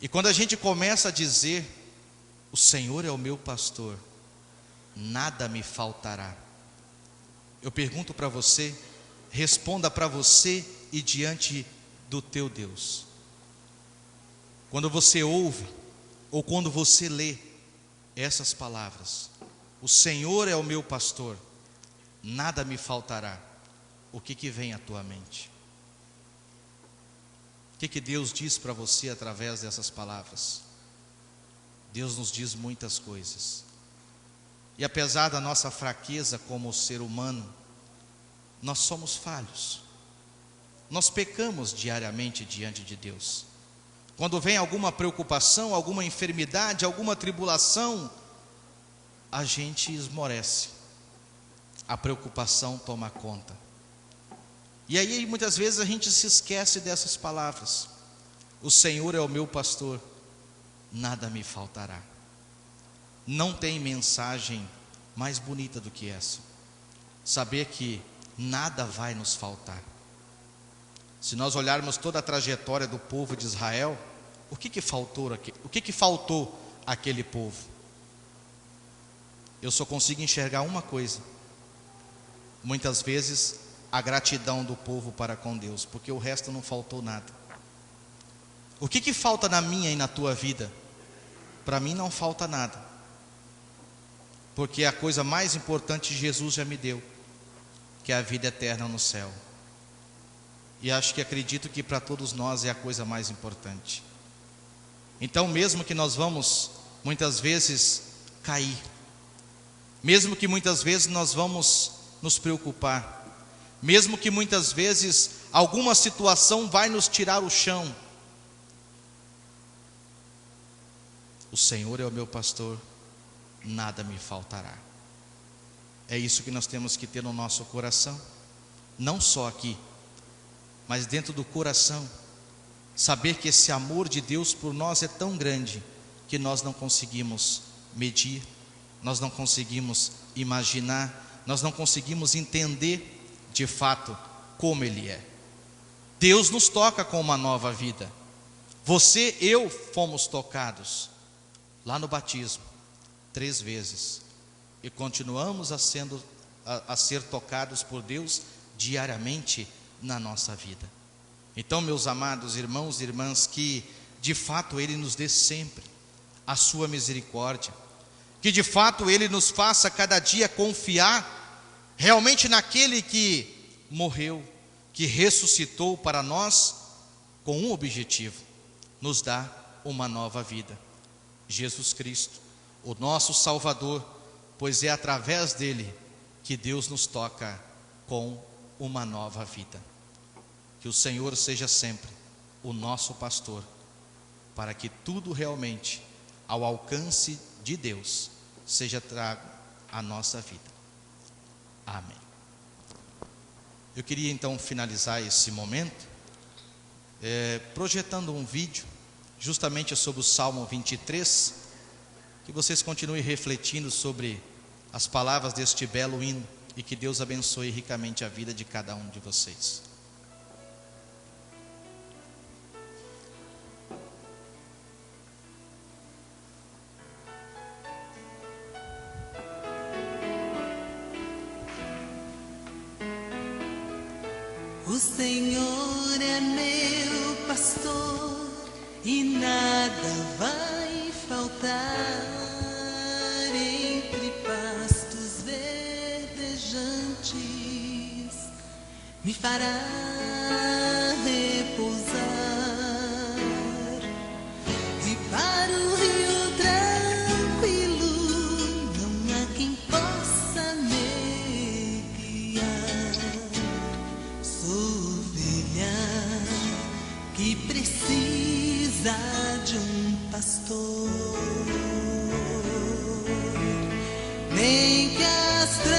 e quando a gente começa a dizer: o Senhor é o meu pastor, nada me faltará. Eu pergunto para você, responda para você e diante do teu Deus. Quando você ouve, ou quando você lê essas palavras: o Senhor é o meu pastor, nada me faltará, o que vem à tua mente? O que Deus diz para você através dessas palavras? Deus nos diz muitas coisas. E apesar da nossa fraqueza como ser humano, nós somos falhos. Nós pecamos diariamente diante de Deus. Quando vem alguma preocupação, alguma enfermidade, alguma tribulação, a gente esmorece. A preocupação toma conta. E aí muitas vezes a gente se esquece dessas palavras: o Senhor é o meu pastor, nada me faltará. Não tem mensagem mais bonita do que essa. Saber que nada vai nos faltar. Se nós olharmos toda a trajetória do povo de Israel, o que faltou àquele povo? Eu só consigo enxergar uma coisa: muitas vezes a gratidão do povo para com Deus, porque o resto não faltou nada. O que falta na minha e na tua vida? Para mim não falta nada, porque a coisa mais importante Jesus já me deu, que é a vida eterna no céu. E acredito que para todos nós é a coisa mais importante. Então, mesmo que nós vamos muitas vezes cair, mesmo que muitas vezes nós vamos nos preocupar, mesmo que muitas vezes alguma situação vai nos tirar o chão, o Senhor é o meu pastor, nada me faltará. É isso que nós temos que ter no nosso coração, não só aqui, mas dentro do coração. Saber que esse amor de Deus por nós é tão grande que nós não conseguimos medir, nós não conseguimos imaginar, nós não conseguimos entender de fato como Ele é. Deus nos toca com uma nova vida. Você, eu fomos tocados lá no batismo 3 vezes e continuamos a ser tocados por Deus diariamente na nossa vida. Então, meus amados irmãos e irmãs, que de fato Ele nos dê sempre a sua misericórdia, que de fato Ele nos faça cada dia confiar realmente naquele que morreu, que ressuscitou para nós com um objetivo: nos dar uma nova vida. Jesus Cristo, o nosso Salvador, pois é através dele que Deus nos toca com uma nova vida. Que o Senhor seja sempre o nosso pastor, para que tudo realmente ao alcance de Deus seja trago à nossa vida. Amém. Eu queria então finalizar esse momento projetando um vídeo justamente sobre o Salmo 23, que vocês continuem refletindo sobre as palavras deste belo hino e que Deus abençoe ricamente a vida de cada um de vocês. O Senhor é meu pastor e nada vai faltar. Entre pastos verdejantes me fará repousar, e para o rio tranquilo não há quem possa me guiar. Sou ovelha que precisa de um pastor, nem que as trevas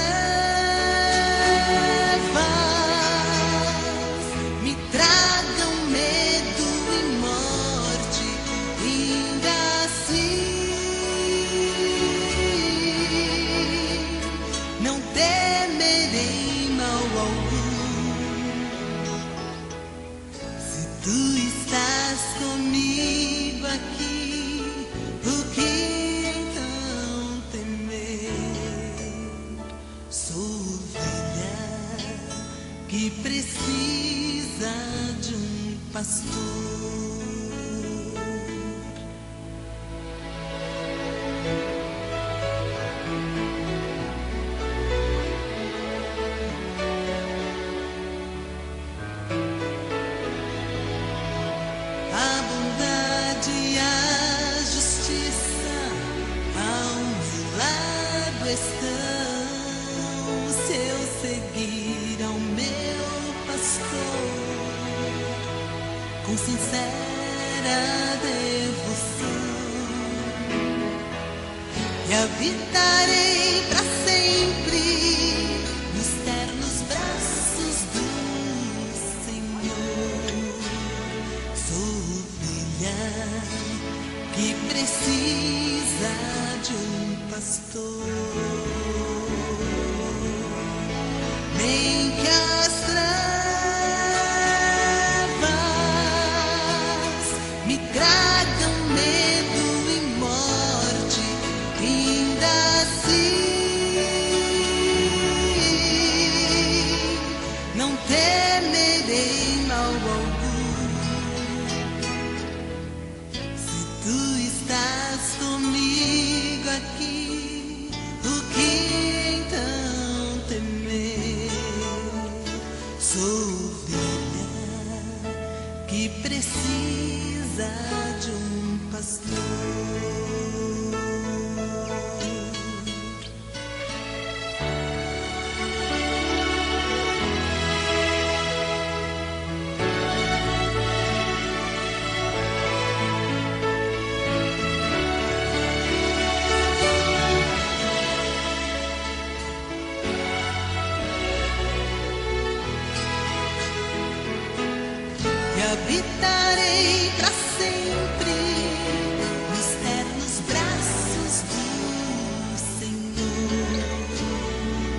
me tragam medo e morte, ainda assim não temerei mal algum. Se tu estás comigo aqui, o que então temer? Sou ovelha que precisa de um pastor. A bondade e a justiça ao meu lado estão, se eu seguir ao meu pastor com sincera devoção, e habitarei para sempre nos ternos braços do Senhor. Sou ovelha que precisa de um pastor, nem que as trevas me tragam medo e morte, ainda assim não temerei mal algum. Se tu estás comigo aqui, o que então temer? Sou ovelha que precisa de um pastor. E habitarei para sempre nos ternos braços do Senhor.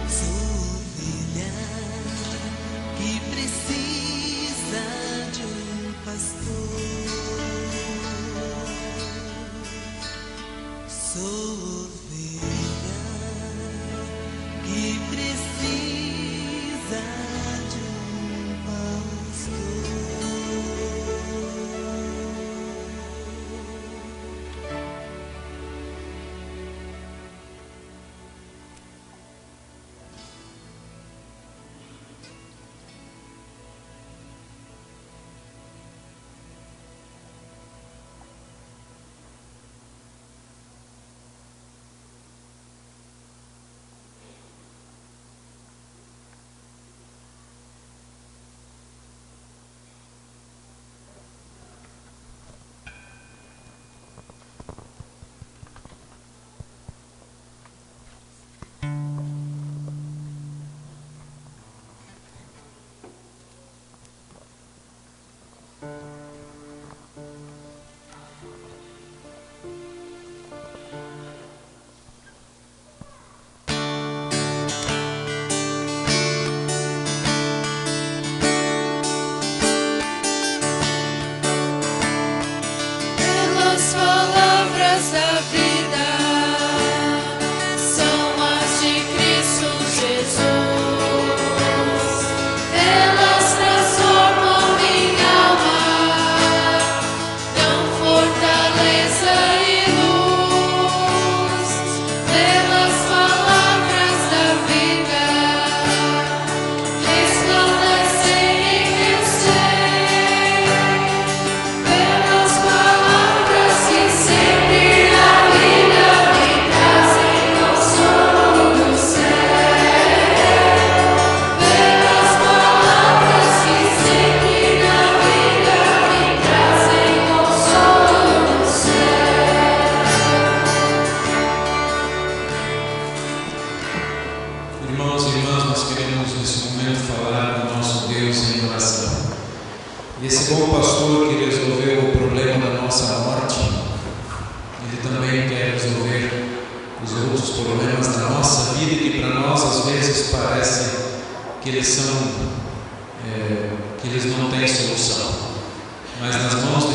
Sou ovelha que precisa de um pastor. Sou ovelha que precisa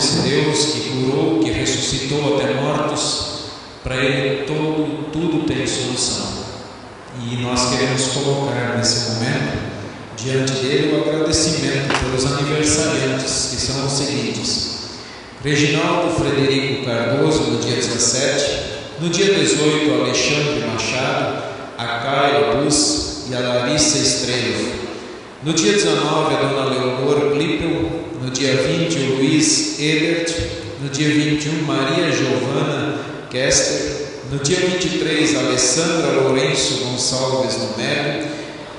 esse Deus que curou, que ressuscitou até mortos, para Ele tudo tem solução. E nós queremos colocar nesse momento diante dele o agradecimento pelos aniversariantes, que são os seguintes: Reginaldo Frederico Cardoso, no dia 17, no dia 18, Alexandre Machado, a Caia Bus e a Larissa Estrela. No dia 19, a Dona Leonor Glippel. No dia 20, o Luiz Ebert. No dia 21, Maria Giovana Kester. No dia 23, a Alessandra Lourenço Gonçalves no Melo.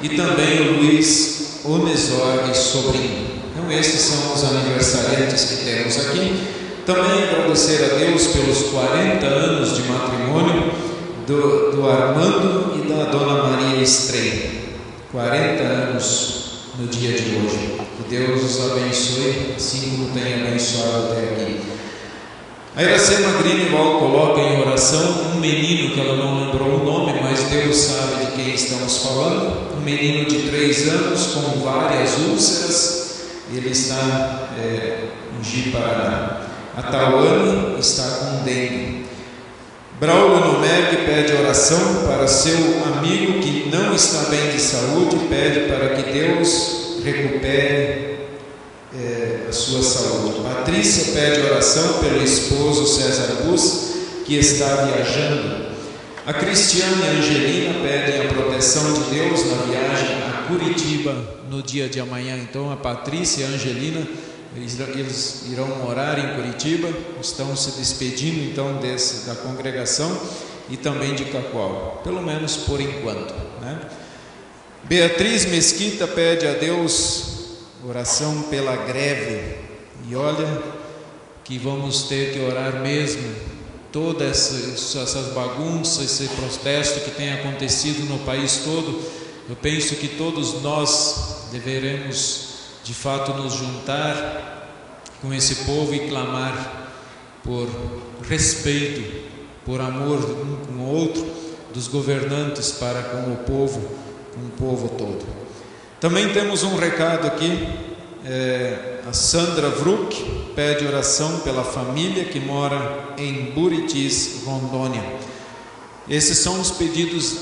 E também o Luiz Onesor e sobrinho. Então esses são os aniversariantes que temos aqui. Também agradecer a Deus pelos 40 anos de matrimônio do Armando e da Dona Maria Estrela. 40 anos no dia de hoje. Que Deus os abençoe, assim como tem abençoado até aqui. A Iracema Greenwald coloca em oração um menino que ela não lembrou o nome, mas Deus sabe de quem estamos falando. Um menino de 3 anos com várias úlceras. Ele está em Ji-Paraná. A Tawane está com dengue. Braulio Nomerg pede oração para seu amigo que não está bem de saúde, pede para que Deus recupere a sua saúde. Patrícia pede oração pelo esposo César Bus, que está viajando. A Cristiane e a Angelina pedem a proteção de Deus na viagem a Curitiba no dia de amanhã. Então a Patrícia e a Angelina, eles irão morar em Curitiba, estão se despedindo então da congregação e também de Cacoal, pelo menos por enquanto, né? Beatriz Mesquita pede a Deus oração pela greve, e olha que vamos ter que orar mesmo. Todas essas bagunças, esse protesto que tem acontecido no país todo, eu penso que todos nós deveremos de fato nos juntar com esse povo e clamar por respeito, por amor um com o outro, dos governantes para com o povo todo. Também temos um recado aqui, a Sandra Vruck pede oração pela família que mora em Buritis, Rondônia. Esses são os pedidos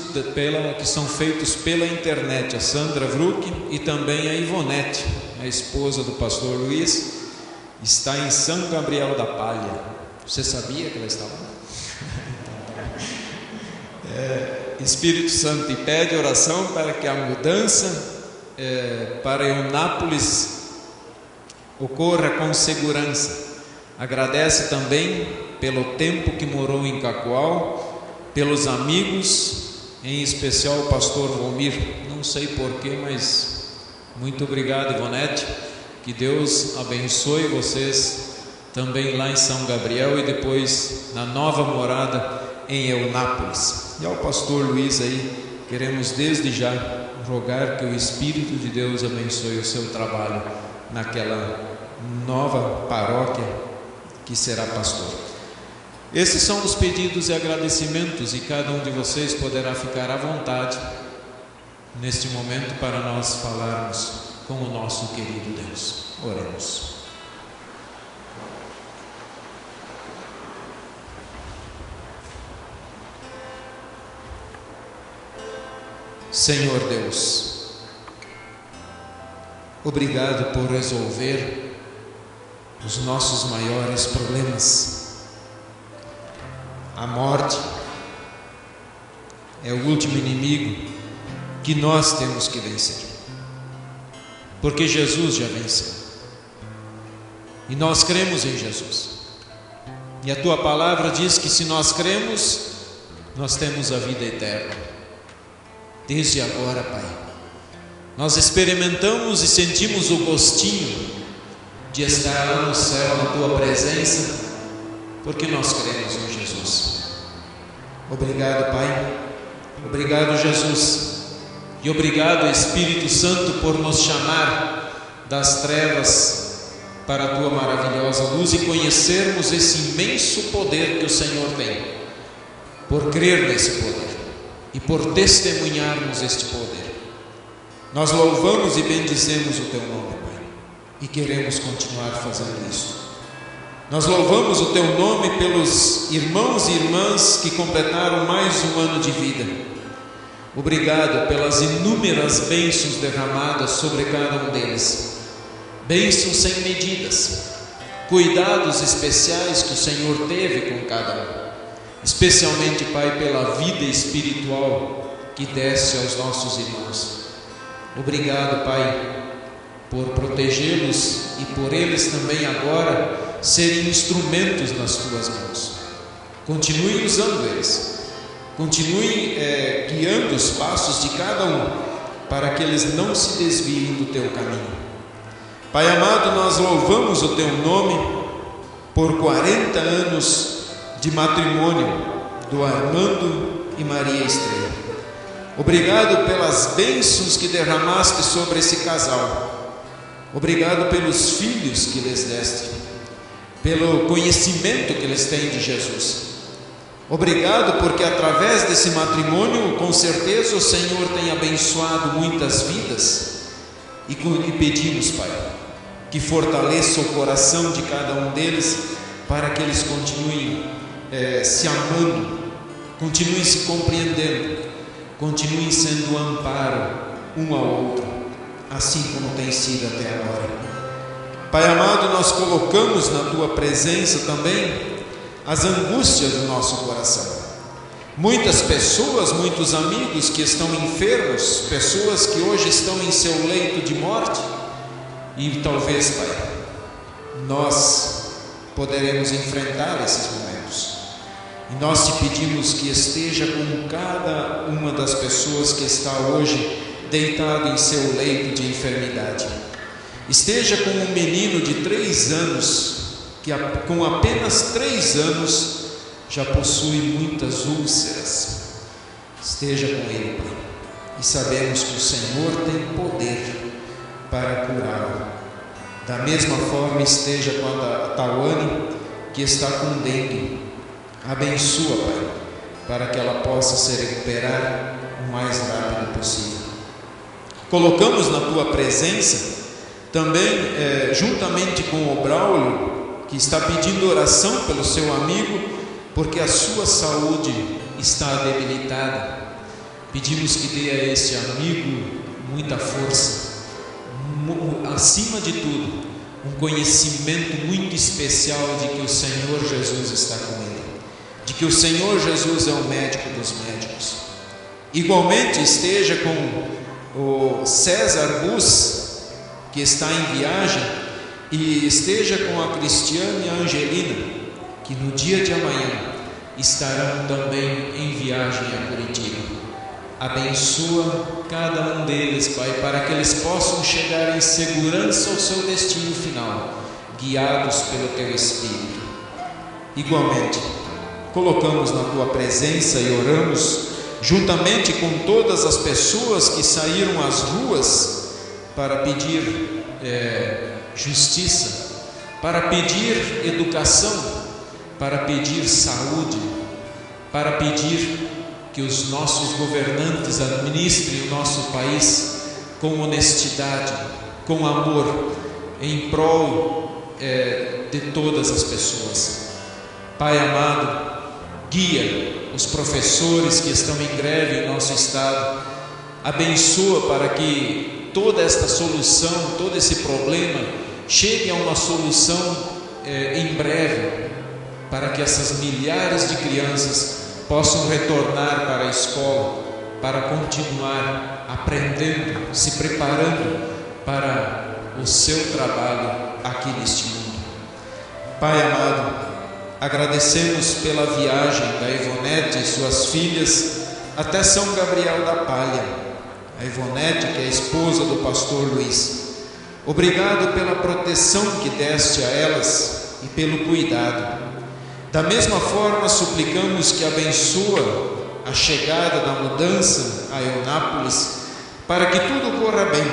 que são feitos pela internet. A Sandra Vruck e também a Ivonete, a esposa do pastor Luiz, está em São Gabriel da Palha. Você sabia que ela estava lá? Espírito Santo, e pede oração para que a mudança para Eunápolis ocorra com segurança. Agradece também pelo tempo que morou em Cacoal, pelos amigos, em especial o pastor Volmir. Não sei porquê, mas muito obrigado, Ivonete. Que Deus abençoe vocês também lá em São Gabriel e depois na nova morada em Eunápolis. E ao pastor Luiz aí, queremos desde já rogar que o Espírito de Deus abençoe o seu trabalho naquela nova paróquia que será pastor. Esses são os pedidos e agradecimentos, e cada um de vocês poderá ficar à vontade neste momento para nós falarmos com o nosso querido Deus. Oremos. Senhor Deus, obrigado por resolver os nossos maiores problemas. A morte é o último inimigo que nós temos que vencer, porque Jesus já venceu e nós cremos em Jesus, e a tua palavra diz que se nós cremos, nós temos a vida eterna. Desde agora, Pai, nós experimentamos e sentimos o gostinho de estar lá no céu na tua presença, porque nós cremos em Jesus. Obrigado, Pai. Obrigado, Jesus. E obrigado, Espírito Santo, por nos chamar das trevas para a tua maravilhosa luz e conhecermos esse imenso poder que o Senhor tem, por crer nesse poder e por testemunharmos este poder. Nós louvamos e bendizemos o teu nome, Pai, e queremos continuar fazendo isso. Nós louvamos o Teu nome pelos irmãos e irmãs que completaram mais um ano de vida. Obrigado pelas inúmeras bênçãos derramadas sobre cada um deles. Bênçãos sem medidas, cuidados especiais que o Senhor teve com cada um. Especialmente, Pai, pela vida espiritual que desce aos nossos irmãos. Obrigado, Pai, por protegê-los e por eles também agora serem instrumentos nas Tuas mãos. Continue usando eles, continue guiando os passos de cada um, para que eles não se desviem do Teu caminho. Pai amado, nós louvamos o Teu nome por 40 anos de matrimônio do Armando e Maria Estrela. Obrigado pelas bênçãos que derramaste sobre esse casal. Obrigado pelos filhos que lhes deste, pelo conhecimento que eles têm de Jesus. Obrigado porque através desse matrimônio, com certeza o Senhor tem abençoado muitas vidas. E pedimos, Pai, que fortaleça o coração de cada um deles, para que eles continuem se amando, continuem se compreendendo, continuem sendo um amparo um ao outro, assim como tem sido até agora. Pai amado, nós colocamos na Tua presença também as angústias do nosso coração. Muitas pessoas, muitos amigos que estão enfermos, pessoas que hoje estão em seu leito de morte, e talvez, Pai, nós poderemos enfrentar esses momentos. E nós Te pedimos que esteja com cada uma das pessoas que está hoje deitado em seu leito de enfermidade. Esteja com um menino de 3 anos, que com apenas 3 anos já possui muitas úlceras. Esteja com ele, Pai. E sabemos que o Senhor tem poder para curá-lo. Da mesma forma, esteja com a Tawane, que está com dengue. Abençoa, Pai, para que ela possa se recuperar o mais rápido possível. Colocamos na Tua presença também, juntamente com o Braulio, que está pedindo oração pelo seu amigo, porque a sua saúde está debilitada. Pedimos que dê a esse amigo muita força, acima de tudo, um conhecimento muito especial de que o Senhor Jesus está com ele, de que o Senhor Jesus é o médico dos médicos. Igualmente esteja com o César Bus, que está em viagem, e esteja com a Cristiane e a Angelina, que no dia de amanhã estarão também em viagem a Curitiba. Abençoa cada um deles, Pai, para que eles possam chegar em segurança ao seu destino final, guiados pelo Teu Espírito. Igualmente, colocamos na Tua presença e oramos juntamente com todas as pessoas que saíram às ruas para pedir justiça, para pedir educação, para pedir saúde, para pedir que os nossos governantes administrem o nosso país com honestidade, com amor, em prol de todas as pessoas. Pai amado, guia os professores que estão em greve em nosso estado. Abençoa para que toda esta solução, todo esse problema chegue a uma solução em breve, para que essas milhares de crianças possam retornar para a escola, para continuar aprendendo, se preparando para o seu trabalho aqui neste mundo. Pai amado, agradecemos pela viagem da Ivonete e suas filhas até São Gabriel da Palha. A Ivonete, que é a esposa do pastor Luiz. Obrigado pela proteção que deste a elas e pelo cuidado. Da mesma forma, suplicamos que abençoa a chegada da mudança a Eunápolis, para que tudo corra bem.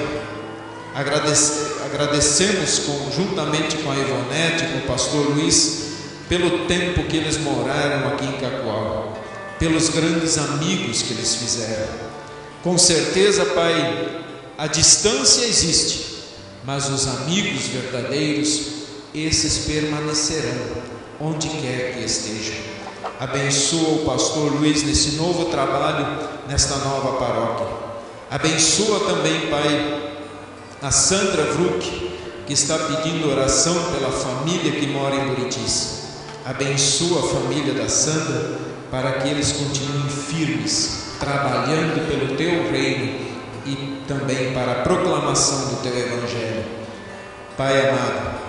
Agradecemos conjuntamente com a Ivonete e com o pastor Luiz pelo tempo que eles moraram aqui em Cacoal, pelos grandes amigos que eles fizeram. Com certeza, Pai, a distância existe, mas os amigos verdadeiros esses permanecerão onde quer que estejam. Abençoa o pastor Luiz nesse novo trabalho, nesta nova paróquia. Abençoa também, Pai, a Sandra Vruck, que está pedindo oração pela família que mora em Buritis. Abençoa a família da Sandra para que eles continuem firmes, trabalhando pelo Teu reino e também para a proclamação do Teu Evangelho. Pai amado,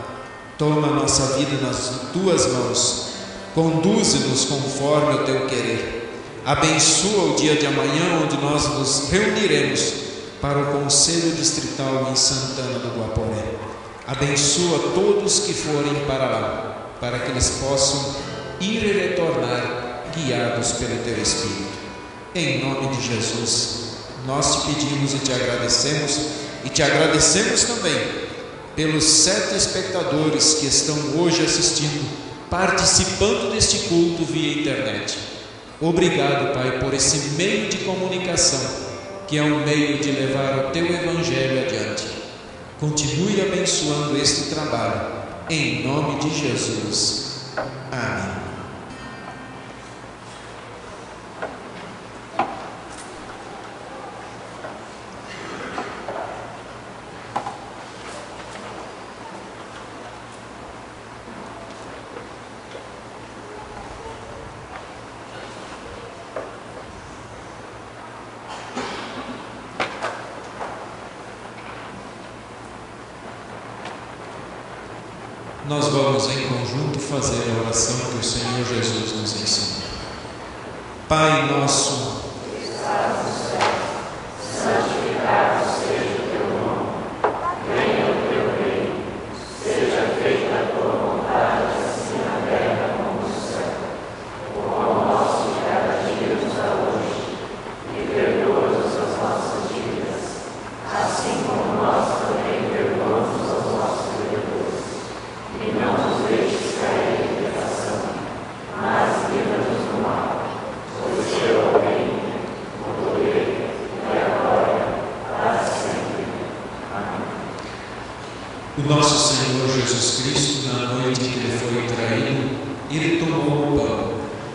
toma a nossa vida nas Tuas mãos, conduze-nos conforme o Teu querer. Abençoa o dia de amanhã, onde nós nos reuniremos para o Conselho Distrital em Santana do Guaporé. Abençoa todos que forem para lá, para que eles possam ir e retornar guiados pelo Teu Espírito. Em nome de Jesus, nós te pedimos e te agradecemos também pelos 7 espectadores que estão hoje assistindo, participando deste culto via internet. Obrigado, Pai, por esse meio de comunicação, que é um meio de levar o Teu Evangelho adiante. Continue abençoando este trabalho, em nome de Jesus. Amém. Nós vamos em conjunto fazer a oração que o Senhor Jesus nos ensinou. Pai nosso, santificado seja o Teu nome, venha o Teu reino, seja feita a Tua vontade, assim na terra como no céu. O pão nosso de cada dia nos dá hoje, e perdoa-nos as nossas dívidas, assim como nós também perdoamos aos nossos devedores. E não nos deixes cair em tentação, mas livra-nos do mal. Pois Teu é o reino, o poder e a glória para sempre. Amém. o nosso Senhor Jesus Cristo, na noite em que Ele foi traído, Ele tomou o pão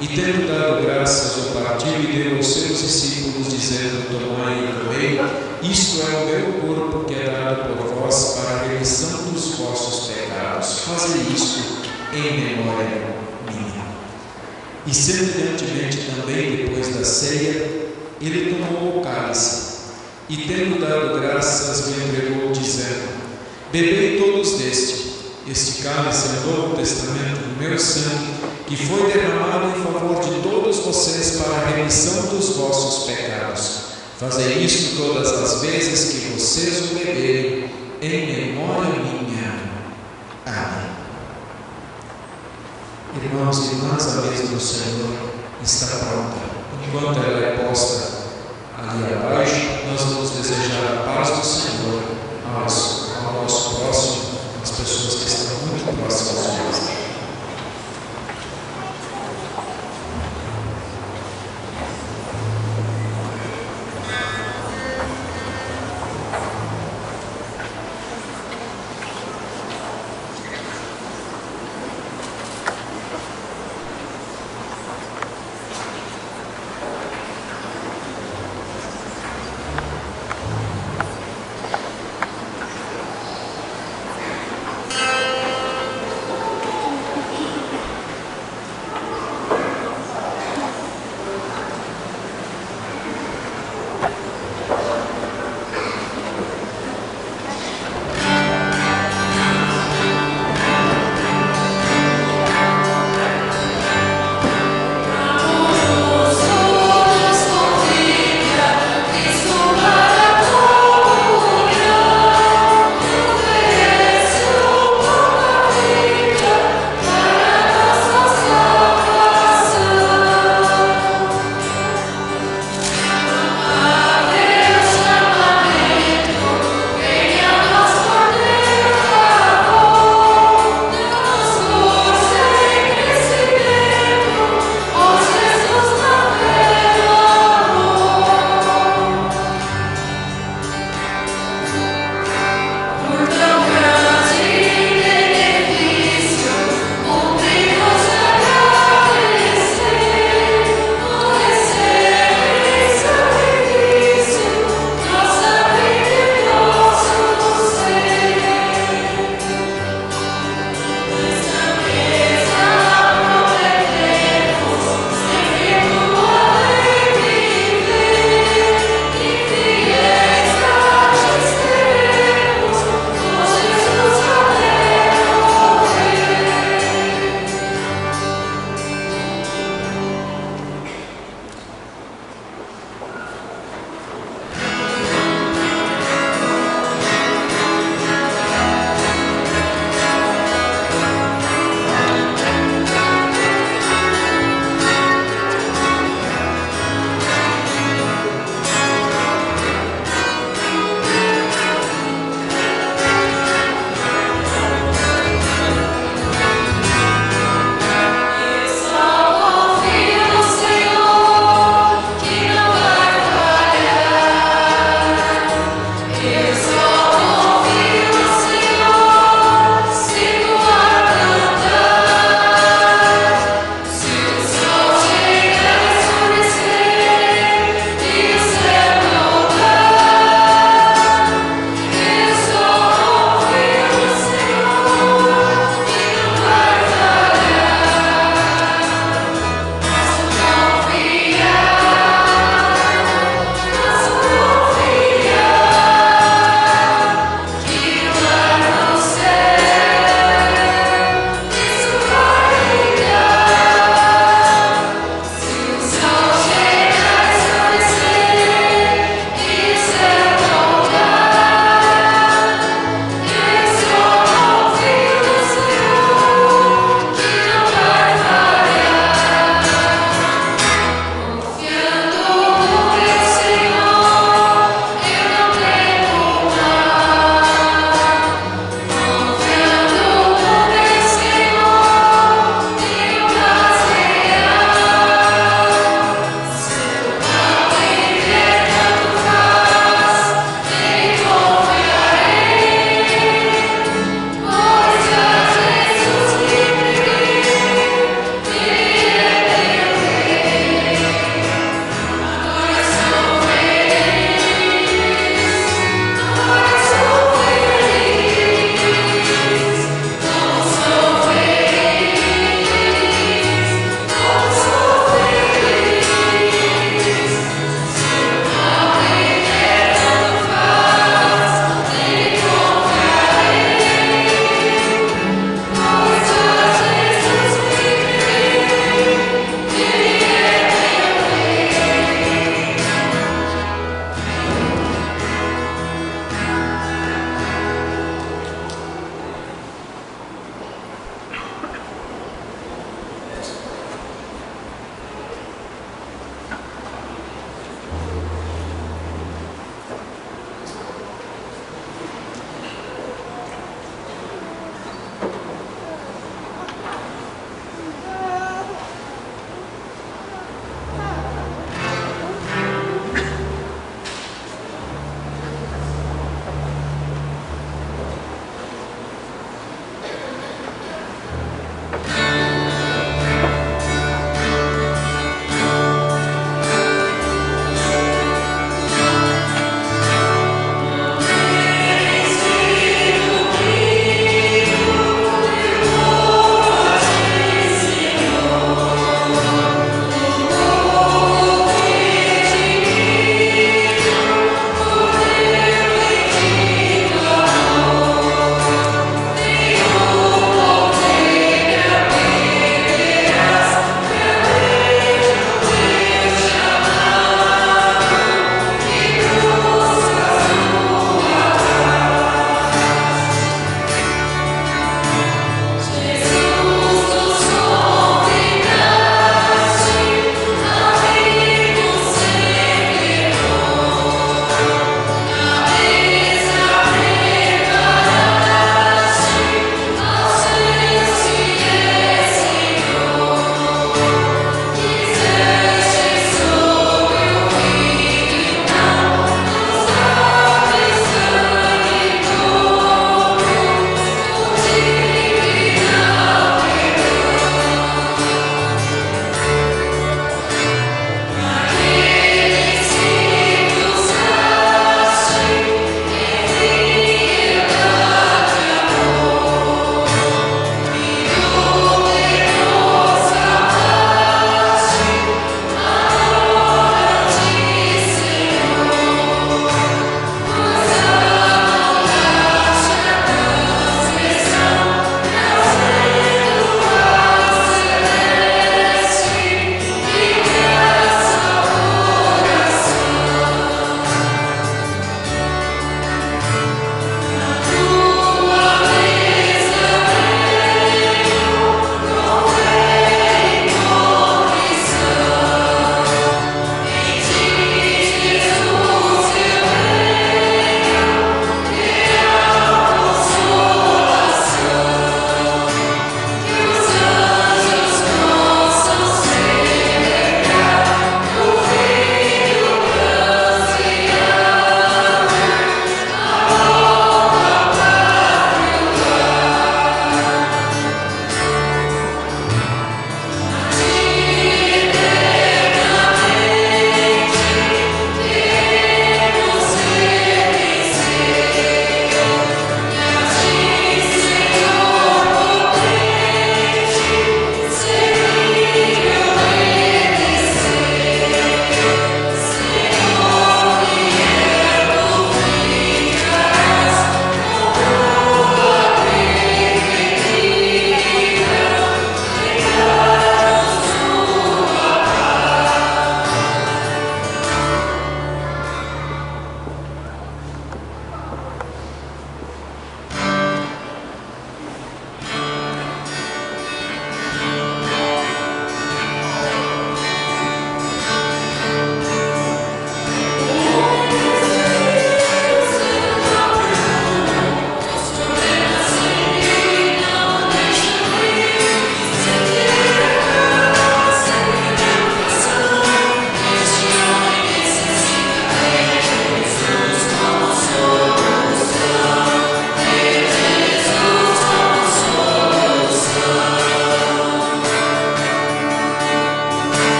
e, tendo dado graças, o partiu e deu aos seus discípulos, dizendo: tomai e comei, isto é o meu corpo que é dado por vós para a remissão dos vossos pecados. Fazei isto em memória minha. E semelhantemente também, depois da ceia, Ele tomou o cálice e, tendo dado graças, lhe entregou, dizendo: bebei todos deste. Este cálice é o Novo Testamento do meu sangue, que foi derramado em favor de todos vocês para a remissão dos vossos pecados. Fazei isto todas as vezes que vocês o beberem, em memória minha. Amém. Irmãos e irmãs, a mesa do Senhor está pronta. Enquanto ela é posta ali abaixo, nós vamos desejar a paz do Senhor ao nosso próximo, às pessoas que estão muito próximas de nós.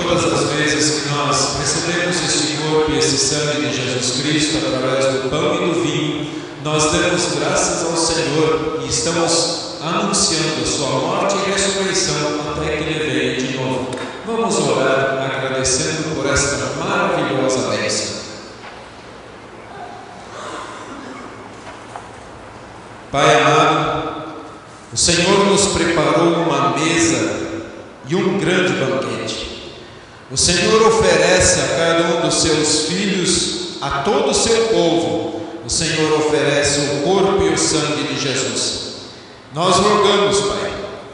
Todas as vezes que nós recebemos este corpo e esse sangue de Jesus Cristo através do pão e do vinho, nós damos graças ao Senhor e estamos anunciando a sua morte e ressurreição até que Ele venha de novo. Vamos orar agradecendo por esta maravilhosa bênção. Pai amado, o Senhor nos preparou uma mesa e um grande banquete. O Senhor oferece a cada um dos seus filhos, a todo o seu povo, o Senhor oferece o corpo e o sangue de Jesus. Nós rogamos, Pai,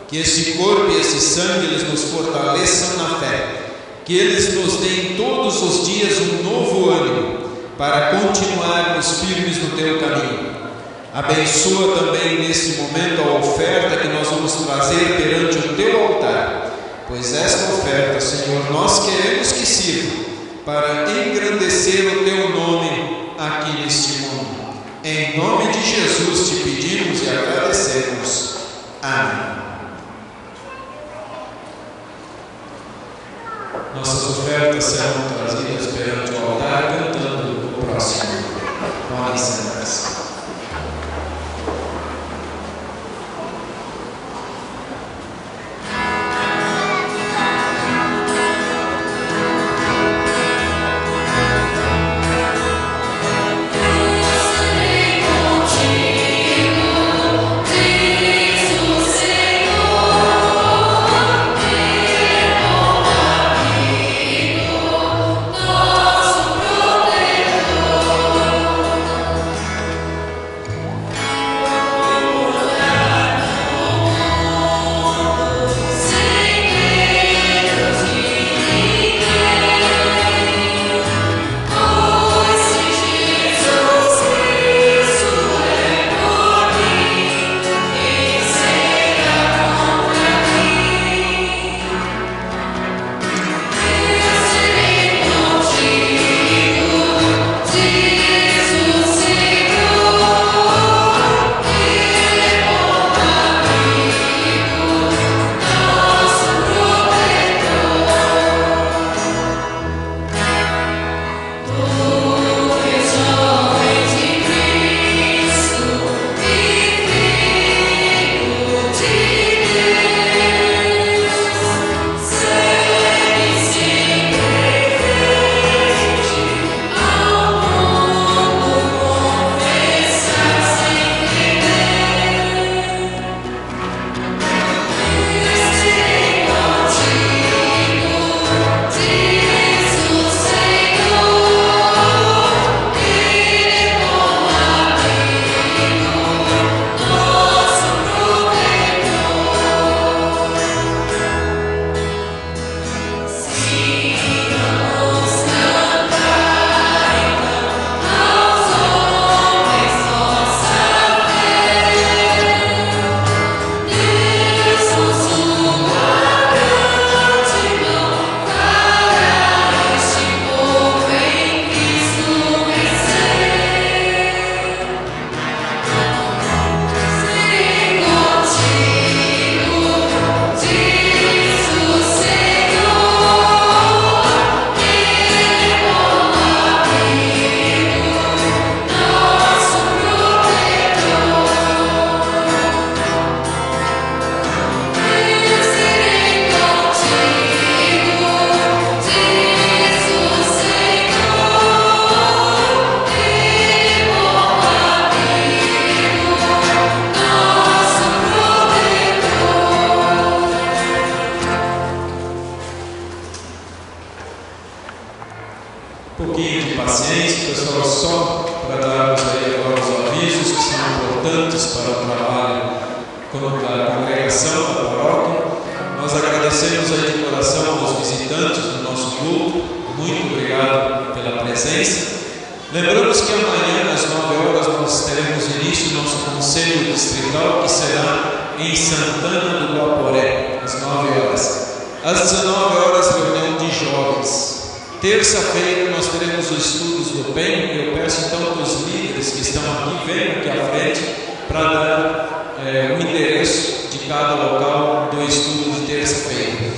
que esse corpo e esse sangue eles nos fortaleçam na fé, que eles nos deem todos os dias um novo ânimo para continuarmos firmes no Teu caminho. Abençoa também nesse momento a oferta que nós vamos trazer perante o Teu altar, pois esta oferta, Senhor, nós queremos que sirva para engrandecer o Teu nome aqui neste mundo. Em nome de Jesus te pedimos e agradecemos. Amém. Nossas ofertas serão trazidas perante o altar cantando o próximo. Podem sentar-se. Um pouquinho de paciência, pessoal, só para darmos aí agora os avisos que são importantes para o trabalho da congregação, da paróquia. Nós agradecemos aí de coração aos visitantes do nosso culto, muito obrigado pela presença. Lembramos que amanhã às 9 horas nós teremos início do nosso conselho distrital, que será em Santana do Guaporé, às 9 horas. Às 19 horas, reunião de jovens. Terça-feira nós teremos os estudos do bem, e eu peço então que os líderes que estão aqui venham aqui à frente para dar o endereço de cada local do estudo de terça-feira.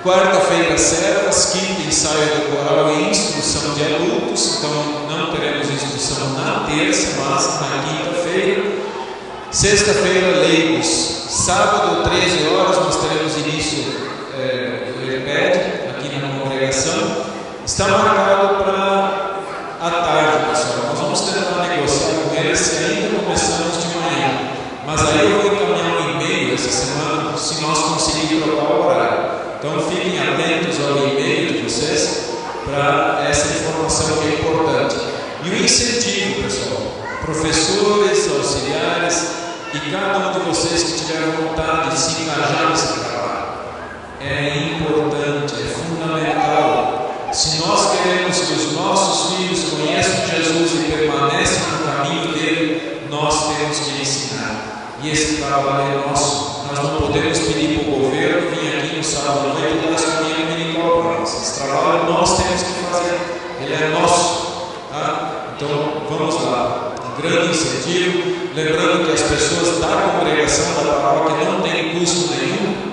Quarta-feira, servas. Quinta, ensaio do coral e instrução de adultos. Então não teremos instrução na terça, mas na quinta-feira. Sexta-feira, leigos. Sábado, 13 horas, nós teremos início do EPED aqui na congregação. Está marcado para a tarde, pessoal. Nós vamos tentar negociar com eles que ainda começamos de manhã. Mas aí eu vou encaminhar um e-mail essa semana, se nós conseguirmos trocar o horário. Então fiquem atentos ao e-mail de vocês para essa informação que é importante. E o incentivo, pessoal, professores, auxiliares e cada um de vocês que tiver vontade de se engajar nesse trabalho. É importante, é fundamental. Se nós queremos que os nossos filhos conheçam Jesus e permaneçam no caminho dele, nós temos que ensinar. E esse trabalho é nosso. Nós não podemos pedir para o governo vir aqui no sábado à noite e dar essa caminho dominical para nós. Esse trabalho nós temos que fazer. Ele é nosso. Tá? Então vamos lá. Um grande incentivo. Lembrando que as pessoas da congregação da paróquia não têm custo nenhum,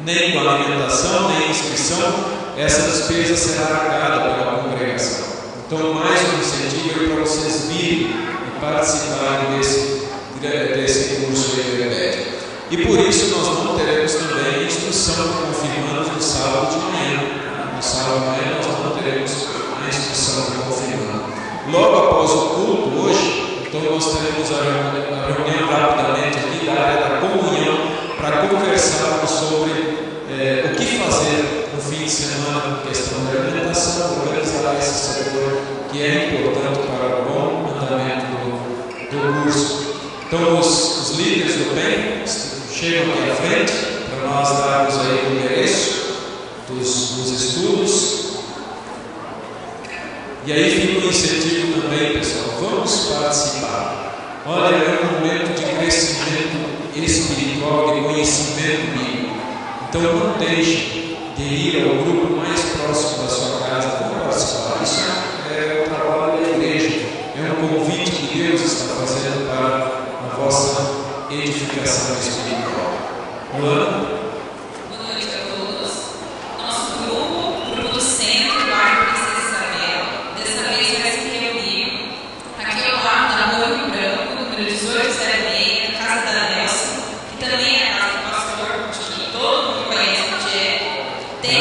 nem com alimentação, nem inscrição. Essa despesa será arcada pela congregação. Então, mais um incentivo para vocês virem e participarem desse curso de EPED. E por isso nós não teremos também instrução de confirmandos no sábado de manhã. No sábado de manhã nós não teremos a instrução de confirmando. Logo após o culto hoje, então nós teremos a reunião rapidamente aqui da área da comunhão para conversarmos sobre o que fazer no fim de semana, questão da alimentação, organizar esse setor que é importante para o bom andamento do curso. Então os líderes do bem chegam aqui à frente para nós darmos aí o endereço dos estudos. E aí fica o incentivo também, pessoal. Vamos participar. Olha, é um momento de crescimento espiritual, de conhecimento bíblico. Então não deixe de ir ao grupo mais próximo da sua casa. Vamos participar. Isso é o trabalho da igreja. É um convite que Deus está fazendo para a vossa edificação espiritual. Luana? Boa noite a todos. Nosso grupo do centro do bairro Princesa Isabel, dessa vez vai se reunir aqui ao lado da Rua Rio Branco, número 1806, Casa da Nelson, que também é a casa do pastor, que todo mundo conhece onde é. Tem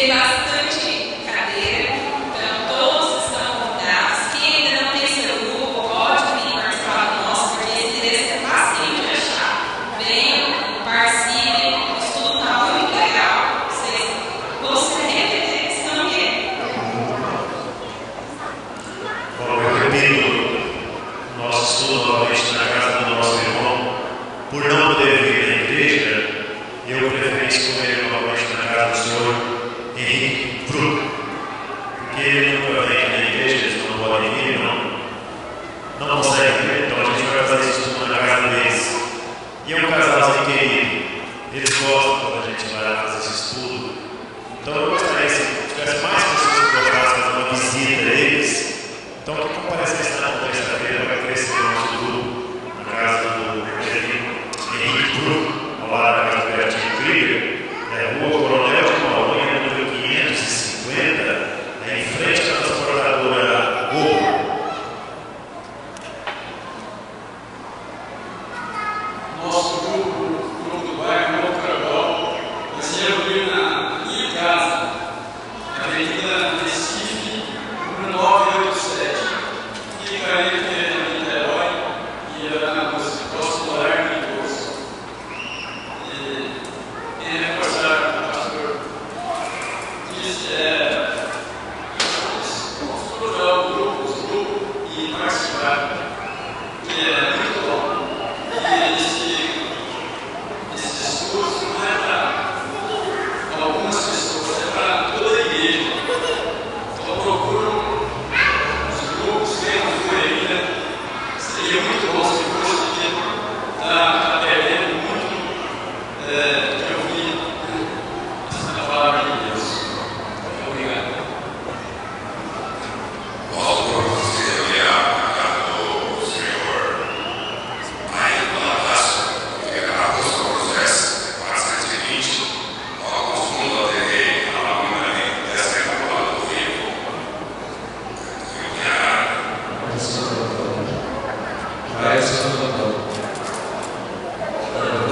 bastante cadeira, então todos estão convidados. Quem ainda não tem seu grupo, pode vir participar do nosso, porque esse endereço é fácil de achar. Venham, participem, o estudo está muito legal. Vocês vão se arrepender se não vierem. Bom, eu repito, nosso estudo novamente na casa do nosso irmão, por não poder vir na igreja, eu preferi escolher novamente na casa do senhor Henrique Fruto, porque ele nunca vem na igreja, eles não podem vir, não conseguem vir, então a gente vai fazer isso tudo na casa deles. E é um casalzinho querido, eles gostam quando a gente vai lá fazer esse estudo. Então eu gostaria, se tivesse mais pessoas que gostassem de fazer uma visita a eles, então que comparecesse na terça-feira para crescer o nosso grupo, na casa do Henrique Fruto.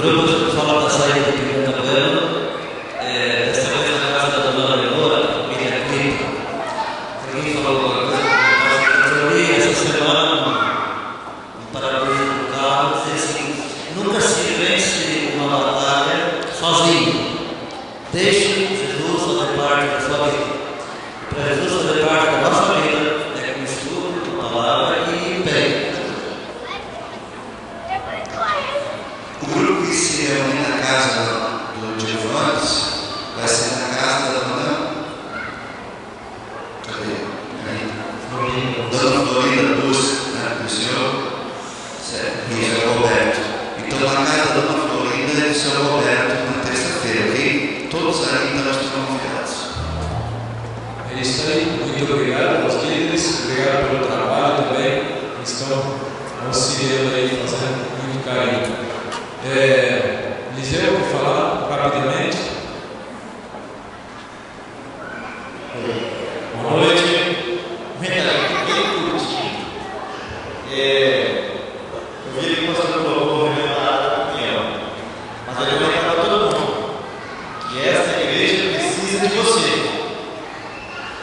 grupo de pessoal da saída de Pimenta Bueno, desta vez na casa da dona Leonora, da família Clipe. Alguém falou alguma coisa? Eu li essa semana um parabéns no carro, dizer assim: nunca se vence uma batalha sozinho. Deixe Jesus fazer parte da sua vida. Para Jesus fazer parte da nossa vida, é com estudo, com palavra e empenho. O grupo que se reúne na casa do Giovanni vai ser na casa da dona. Cadê? Dona Florinda Luz, né? Do senhor Roberto. Então, na casa da dona Florinda e do senhor Roberto, na terça-feira, ok? Todos ainda nós estamos convidados. É isso aí, muito obrigado aos líderes, obrigado pelo trabalho também, que estão auxiliando aí, fazendo muito carinho. Liseu, quer falar rapidamente? Boa noite. Bem curtinho. Eu vi que o pastor colocou a opinião, mas eu vou lembrar para todo mundo que essa igreja precisa de você.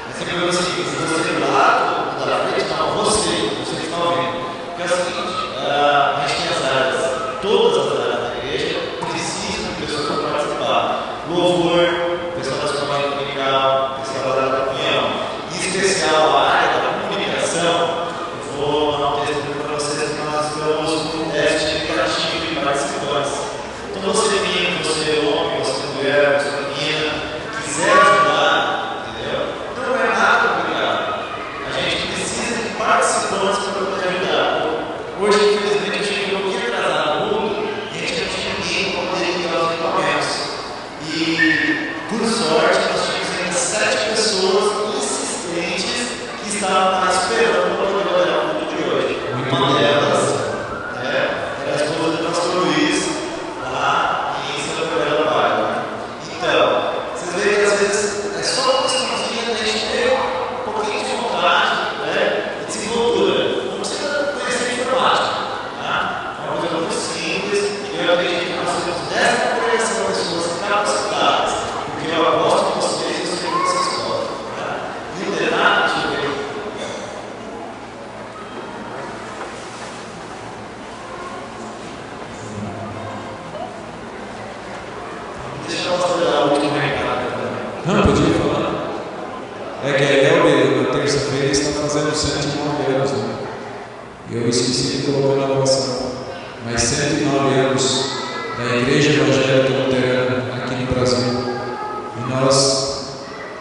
É sempre assim, se você do lado, da frente, não, você que está ouvindo. Porque é o seguinte, a gente tem as áreas, todas as áreas da igreja precisam de pessoas para participar. Louvor, pessoal da escola dominical, pessoal da área da opinião. Em especial a área da comunicação, eu vou mandar um texto para vocês que nós estamos com um teste interativo de participantes. Então você menino, você homem, você mulher, você menina, quiser ajudar, entendeu? Não é nada obrigado. A gente precisa de participantes para poder ajudar. Hoje, infelizmente, eu cheguei um pouquinho atrasado no mundo e a gente não tinha ninguém para poder ligar os equipamentos. E, por sorte, nós tínhamos ainda 7 pessoas insistentes que estavam lá esperando para poder olhar o culto de hoje. Uma delas era a esposa do pastor Luiz, lá em Santa Bela do Bairro. Então, vocês veem que às vezes é só uma questãozinha da gente ter um pouquinho de vontade, né, de desenvoltura. Não precisa conhecer informática, tá? É uma coisa muito simples e eu acredito que nós temos dessa coleção pessoas capacitadas, porque eu aposto em vocês e eu sei que vocês podem. Tá? Liderar, deixa eu ver. Deixa eu fazer a última recado também. Não, podia falar. É que a Elbe, na terça-feira, está fazendo 109 anos, né? E eu esqueci de colocar na nossa. Mas 109 anos da Igreja Evangélica Luterana aqui no Brasil. E nós,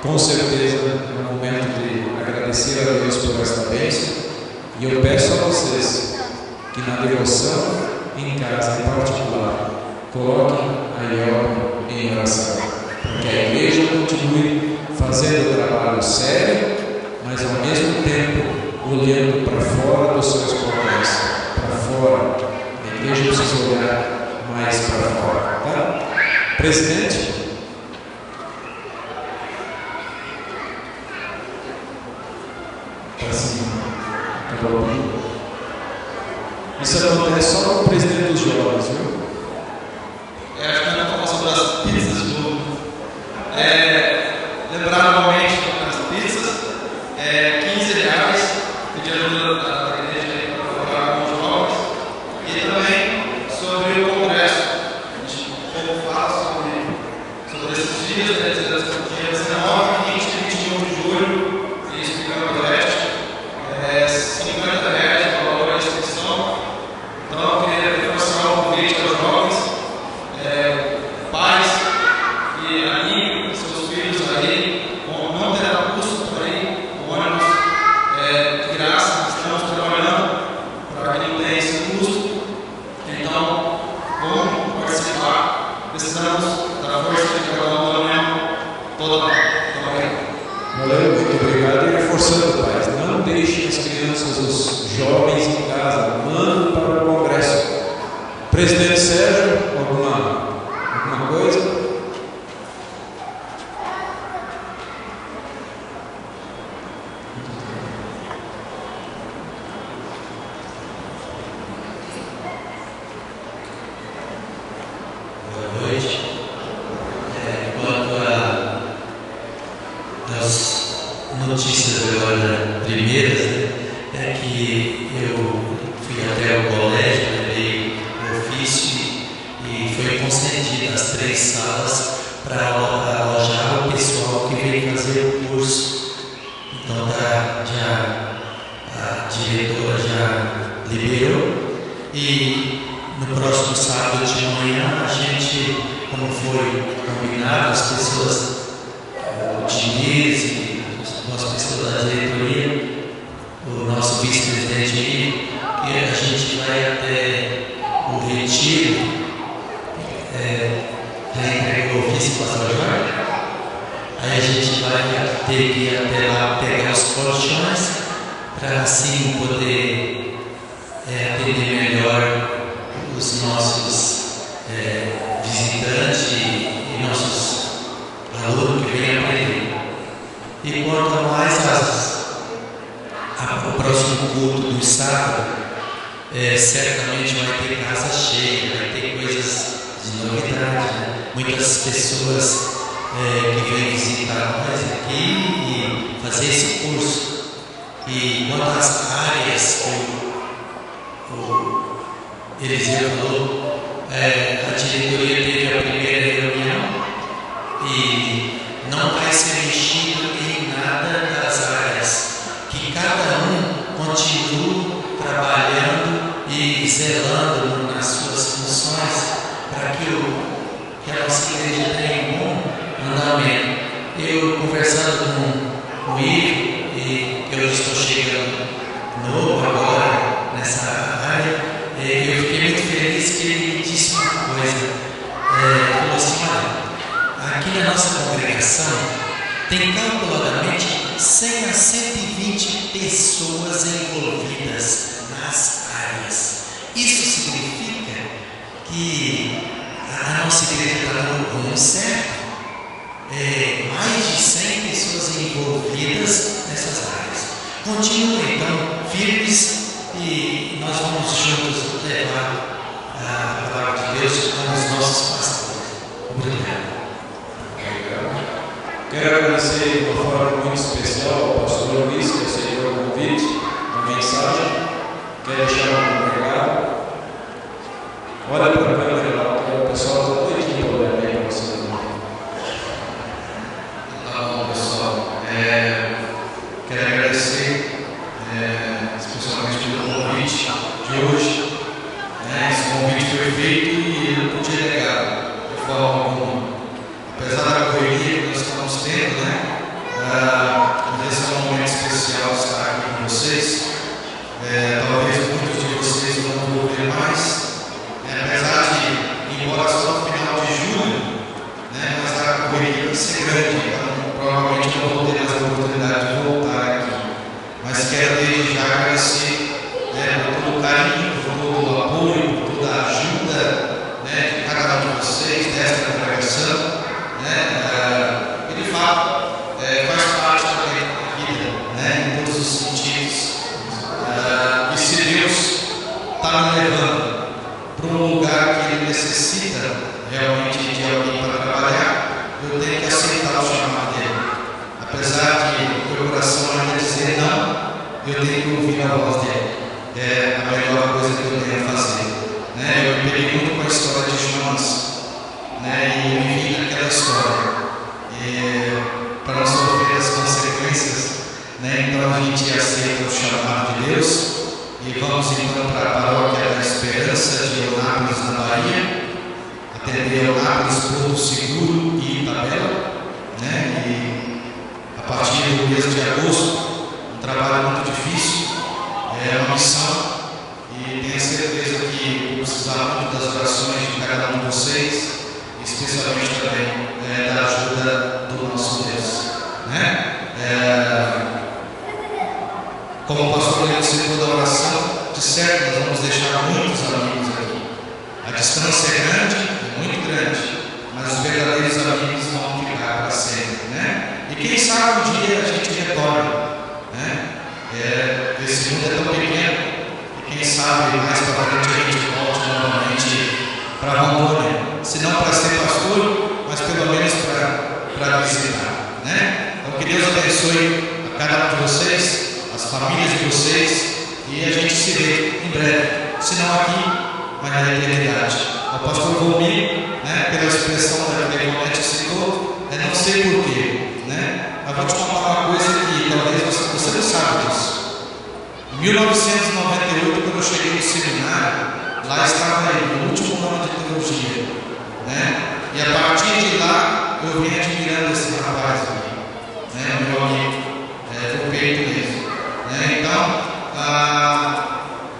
com certeza, é um momento de agradecer a Deus por esta bênção. E eu peço a vocês que na devoção em casa, em particular, coloquem a Elbe em oração, para que a igreja continue fazendo o trabalho sério, mas ao mesmo tempo olhando para fora dos seus portões, para fora. A igreja precisa olhar mais para fora, tá? Presidente? Para cima. Acabou. Isso acontece só com o presidente dos jovens, viu? Acho que não falar sobre as pizzas de novo. Lembrar novamente as pizzas, R$15, pedir ajuda da igreja para colaborar com os jovens. E também sobre o congresso. A gente um pouco fala sobre esses dias, né? Dia 19, 20 e 21 de julho, e explicando o resto. R$50 o valor da inscrição. Então eu queria reforçar o convite aos jovens. Pais que animem seus filhos aí, não terá custo para ir, o ônibus de graça, estamos trabalhando para que não tenha esse custo. Então, vamos participar, precisamos da força de cada um da união toda. Valeu, muito obrigado. E reforçando, pais, não deixem as crianças, os jovens em casa, mandem para o congresso. Presidente Sérgio, alguma coisa? estendido as 3 salas para alojar o pessoal que veio fazer o curso. Então a diretora já liberou, e no próximo sábado de manhã a gente, como foi combinado, as pessoas, o Diniz e as pessoas da diretoria, o nosso vice-presidente, que a gente vai até o retiro, já entregou o ofício para São Jorge, aí a gente vai ter que ir até lá pegar os colchões para assim poder atender melhor os nossos visitantes e nossos alunos que vêm aprender. E quanto mais o próximo culto do sábado, certamente vai ter casa cheia, vai ter coisas de novidade, né? Muitas pessoas que vêm visitar nós aqui e fazer esse curso. E quantas áreas que o Eliseu falou, a diretoria teve a primeira reunião e não vai ser mexido em nada das áreas, que cada um continue trabalhando e zelando nas suas funções para que a nossa igreja tenha um bom andamento. Eu conversando com o Ivo, e eu estou chegando novo agora nessa área, eu fiquei muito feliz que ele disse uma coisa. Falou assim: olha, aqui na nossa congregação tem calculadamente 100 a 120 pessoas envolvidas nas áreas. Isso significa que a nossa igreja está no rumo certo. Mais de 100 pessoas envolvidas nessas áreas. Continuem então firmes e nós vamos juntos levar a palavra de Deus com os nossos pastores. Obrigado. Quero agradecer de uma forma muito especial ao pastor Luiz, que aceitou o convite, a mensagem. Quero deixar um recado. Olha para a câmera, o pessoal está doidinho para olhar bem para você. Tá bom, pessoal. Quero agradecer especialmente pelo convite de hoje. Esse convite foi feito e eu não podia negar de forma alguma. Apesar da correria que nós estamos tendo, mas esse é um momento especial estar aqui com vocês. Talvez muitos de vocês não vão ver mais. Apesar de, embora só no final de julho, mas a correria vai ser grande, então provavelmente não vou ter mais a oportunidade de voltar aqui. Mas quero desde já agradecer por todo o carinho, por todo o apoio, por toda a ajuda de cada um de vocês, desta congregação. E de fato faz parte também da vida, em todos os sentidos. E se Deus está me levando para um lugar que Ele necessita realmente de alguém para trabalhar, eu tenho que aceitar o chamado dele. Apesar de o meu coração ainda dizer não, eu tenho que ouvir a voz dele. É a melhor coisa que eu tenho a fazer. Eu me peguei muito com a história de Jonas, e me vi naquela história. Para não sofrer as consequências, então a gente aceita o chamado de Deus. E vamos então para a paróquia da Esperança de Eunápolis, na Bahia, atender Eunápolis, Porto Seguro e Itabela, e a partir do mês de agosto, um trabalho muito difícil, é uma missão, e tenho certeza que vou precisar muito das orações de cada um de vocês, especialmente também da ajuda do nosso Deus. Como o pastor citou da oração, de certo nós vamos deixar muitos amigos aqui. A distância é grande, muito grande, mas os verdadeiros amigos vão ficar para sempre. E quem sabe um dia a gente retorna. Esse mundo é tão pequeno, e quem sabe mais para frente a gente volte novamente para Rondônia. Se não para ser pastor, mas pelo menos para visitar. Então que Deus abençoe a cada um de vocês, as famílias de vocês, e a gente se vê em breve, se não aqui, mas na eternidade. O pastor Volmir, expressão que a Ivonete citou, não sei porquê, né? Mas vou te contar uma coisa que talvez você não sabe disso. Em 1998, quando eu cheguei no seminário, lá estava eu, no último ano de teologia, né? E a partir de lá, eu vim admirando esse rapaz aqui, né? Meu amigo, do peito mesmo, né? Então,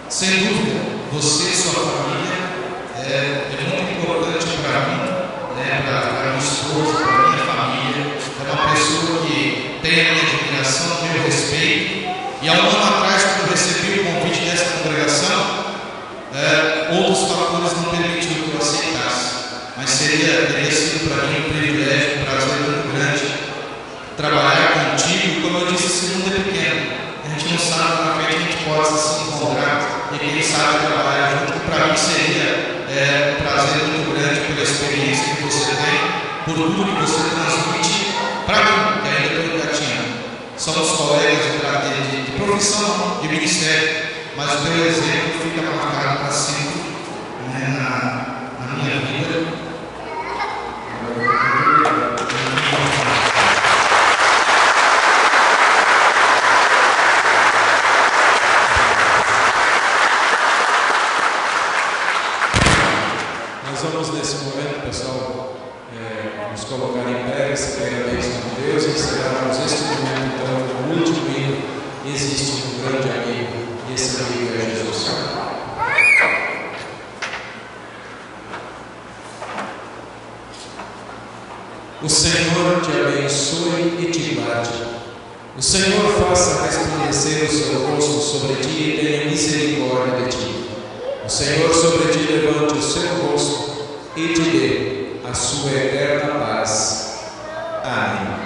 sem dúvida, você e sua família é muito importante para mim, né? Para minha esposa, para minha família. É uma pessoa que tem a minha admiração, o meu respeito. E há um ano atrás, quando eu recebi o convite dessa congregação, outros fatores não permitiram que eu aceitasse. Mas teria sido para mim um privilégio, um prazer muito grande trabalhar contigo. Como eu disse, esse mundo é pequeno. A gente não sabe na frente a gente possa se encontrar e quem sabe trabalhar junto. Para mim seria um prazer muito grande pela experiência que você tem, por tudo que você transmite para mim, que ainda estou engatinhando. Somos colegas de profissão, de ministério, mas o teu exemplo fica marcado para sempre, né, na minha vida. Nós vamos nesse momento, pessoal, nos colocar em pé, receber a bênção de Deus e encerrarmos este momento, então, o último hino. Existe um grande amigo, e esse amigo é Jesus. O Senhor te abençoe e te guarde. O Senhor faça resplandecer o seu rosto sobre ti e tenha misericórdia de ti. O Senhor sobre ti levante o seu rosto e te dê a sua eterna paz. Amém.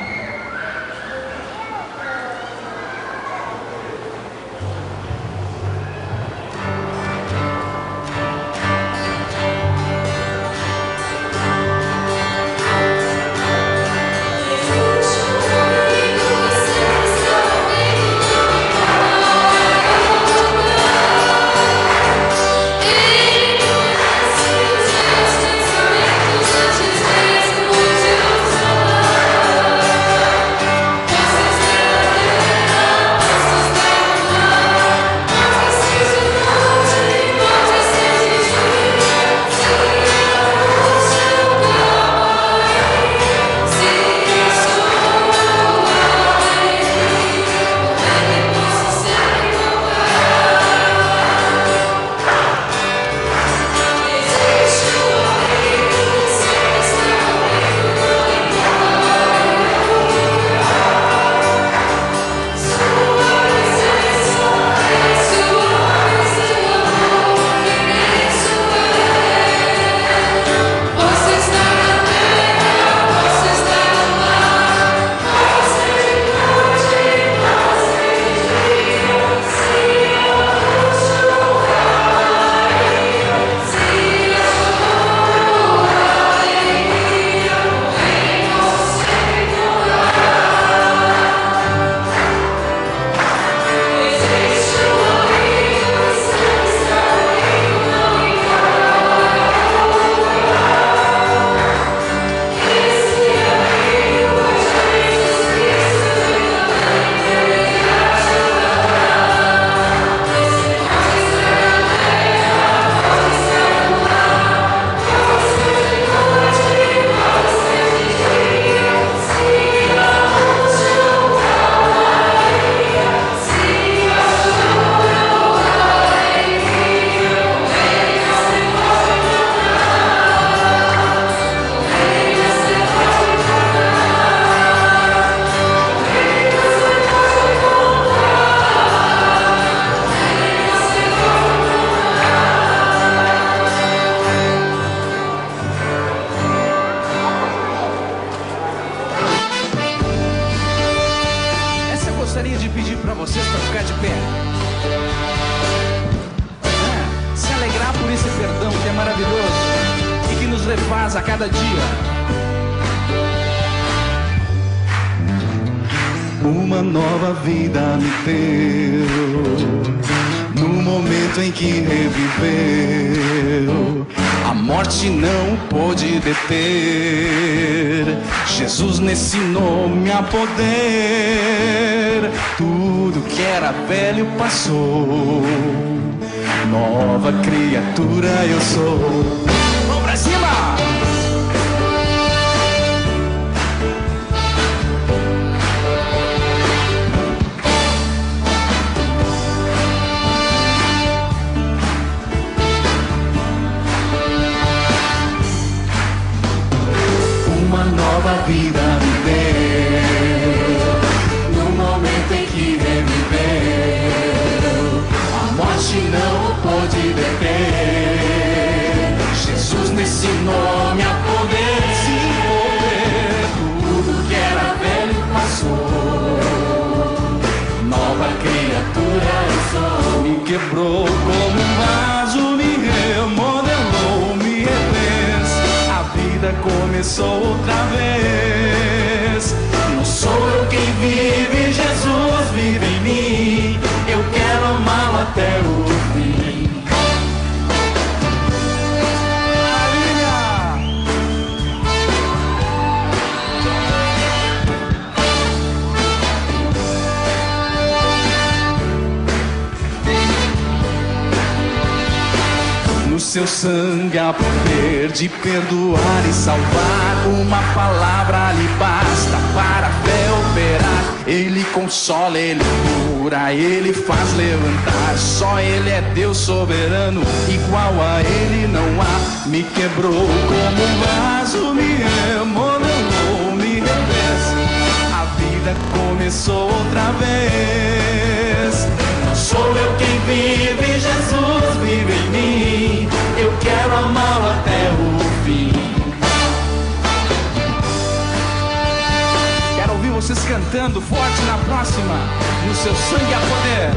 refaz a cada dia. Uma nova vida me deu. no momento em que reviveu. A morte não pôde deter. Jesus nesse nome há poder. Tudo que era velho passou. Nova criatura eu sou. Vamos pra cima! Uma nova vida me deu, no momento em que reviveu. A morte não o pôde deter. Jesus nesse nome há poder, sim, poder. Tudo que era velho passou. Nova criatura eu sou. Me quebrou como um vaso, me remodelou, me refez. A vida começou outra vez. Não sou eu quem vive, Jesus vive em mim. Eu quero amá-lo até o fim. No seu sangue há poder de perdoar e salvar. Uma palavra lhe basta para a fé operar. Ele consola, ele cura, ele faz levantar. Só ele é Deus soberano, igual a ele não há. Me quebrou como um vaso, me remodelou, me refez. A vida começou outra vez. Não sou eu quem vive, Jesus vive em mim. Eu quero amá-lo até o fim. Quero ouvir vocês cantando forte na próxima. No seu sangue há poder.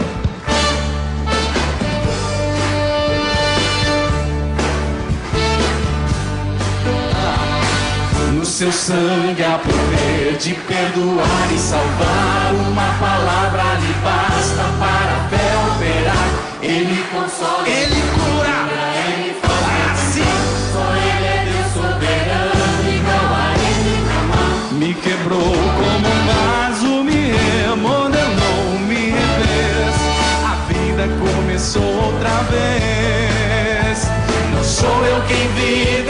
No seu sangue há poder de perdoar e salvar. Uma palavra lhe basta para a fé operar. Ele consola, ele cura, ele faz assim. Só ele é Deus soberano, igual a ele não há. Me quebrou como um vaso, me remodelou, me refez. A vida começou outra vez. Não sou eu quem vive,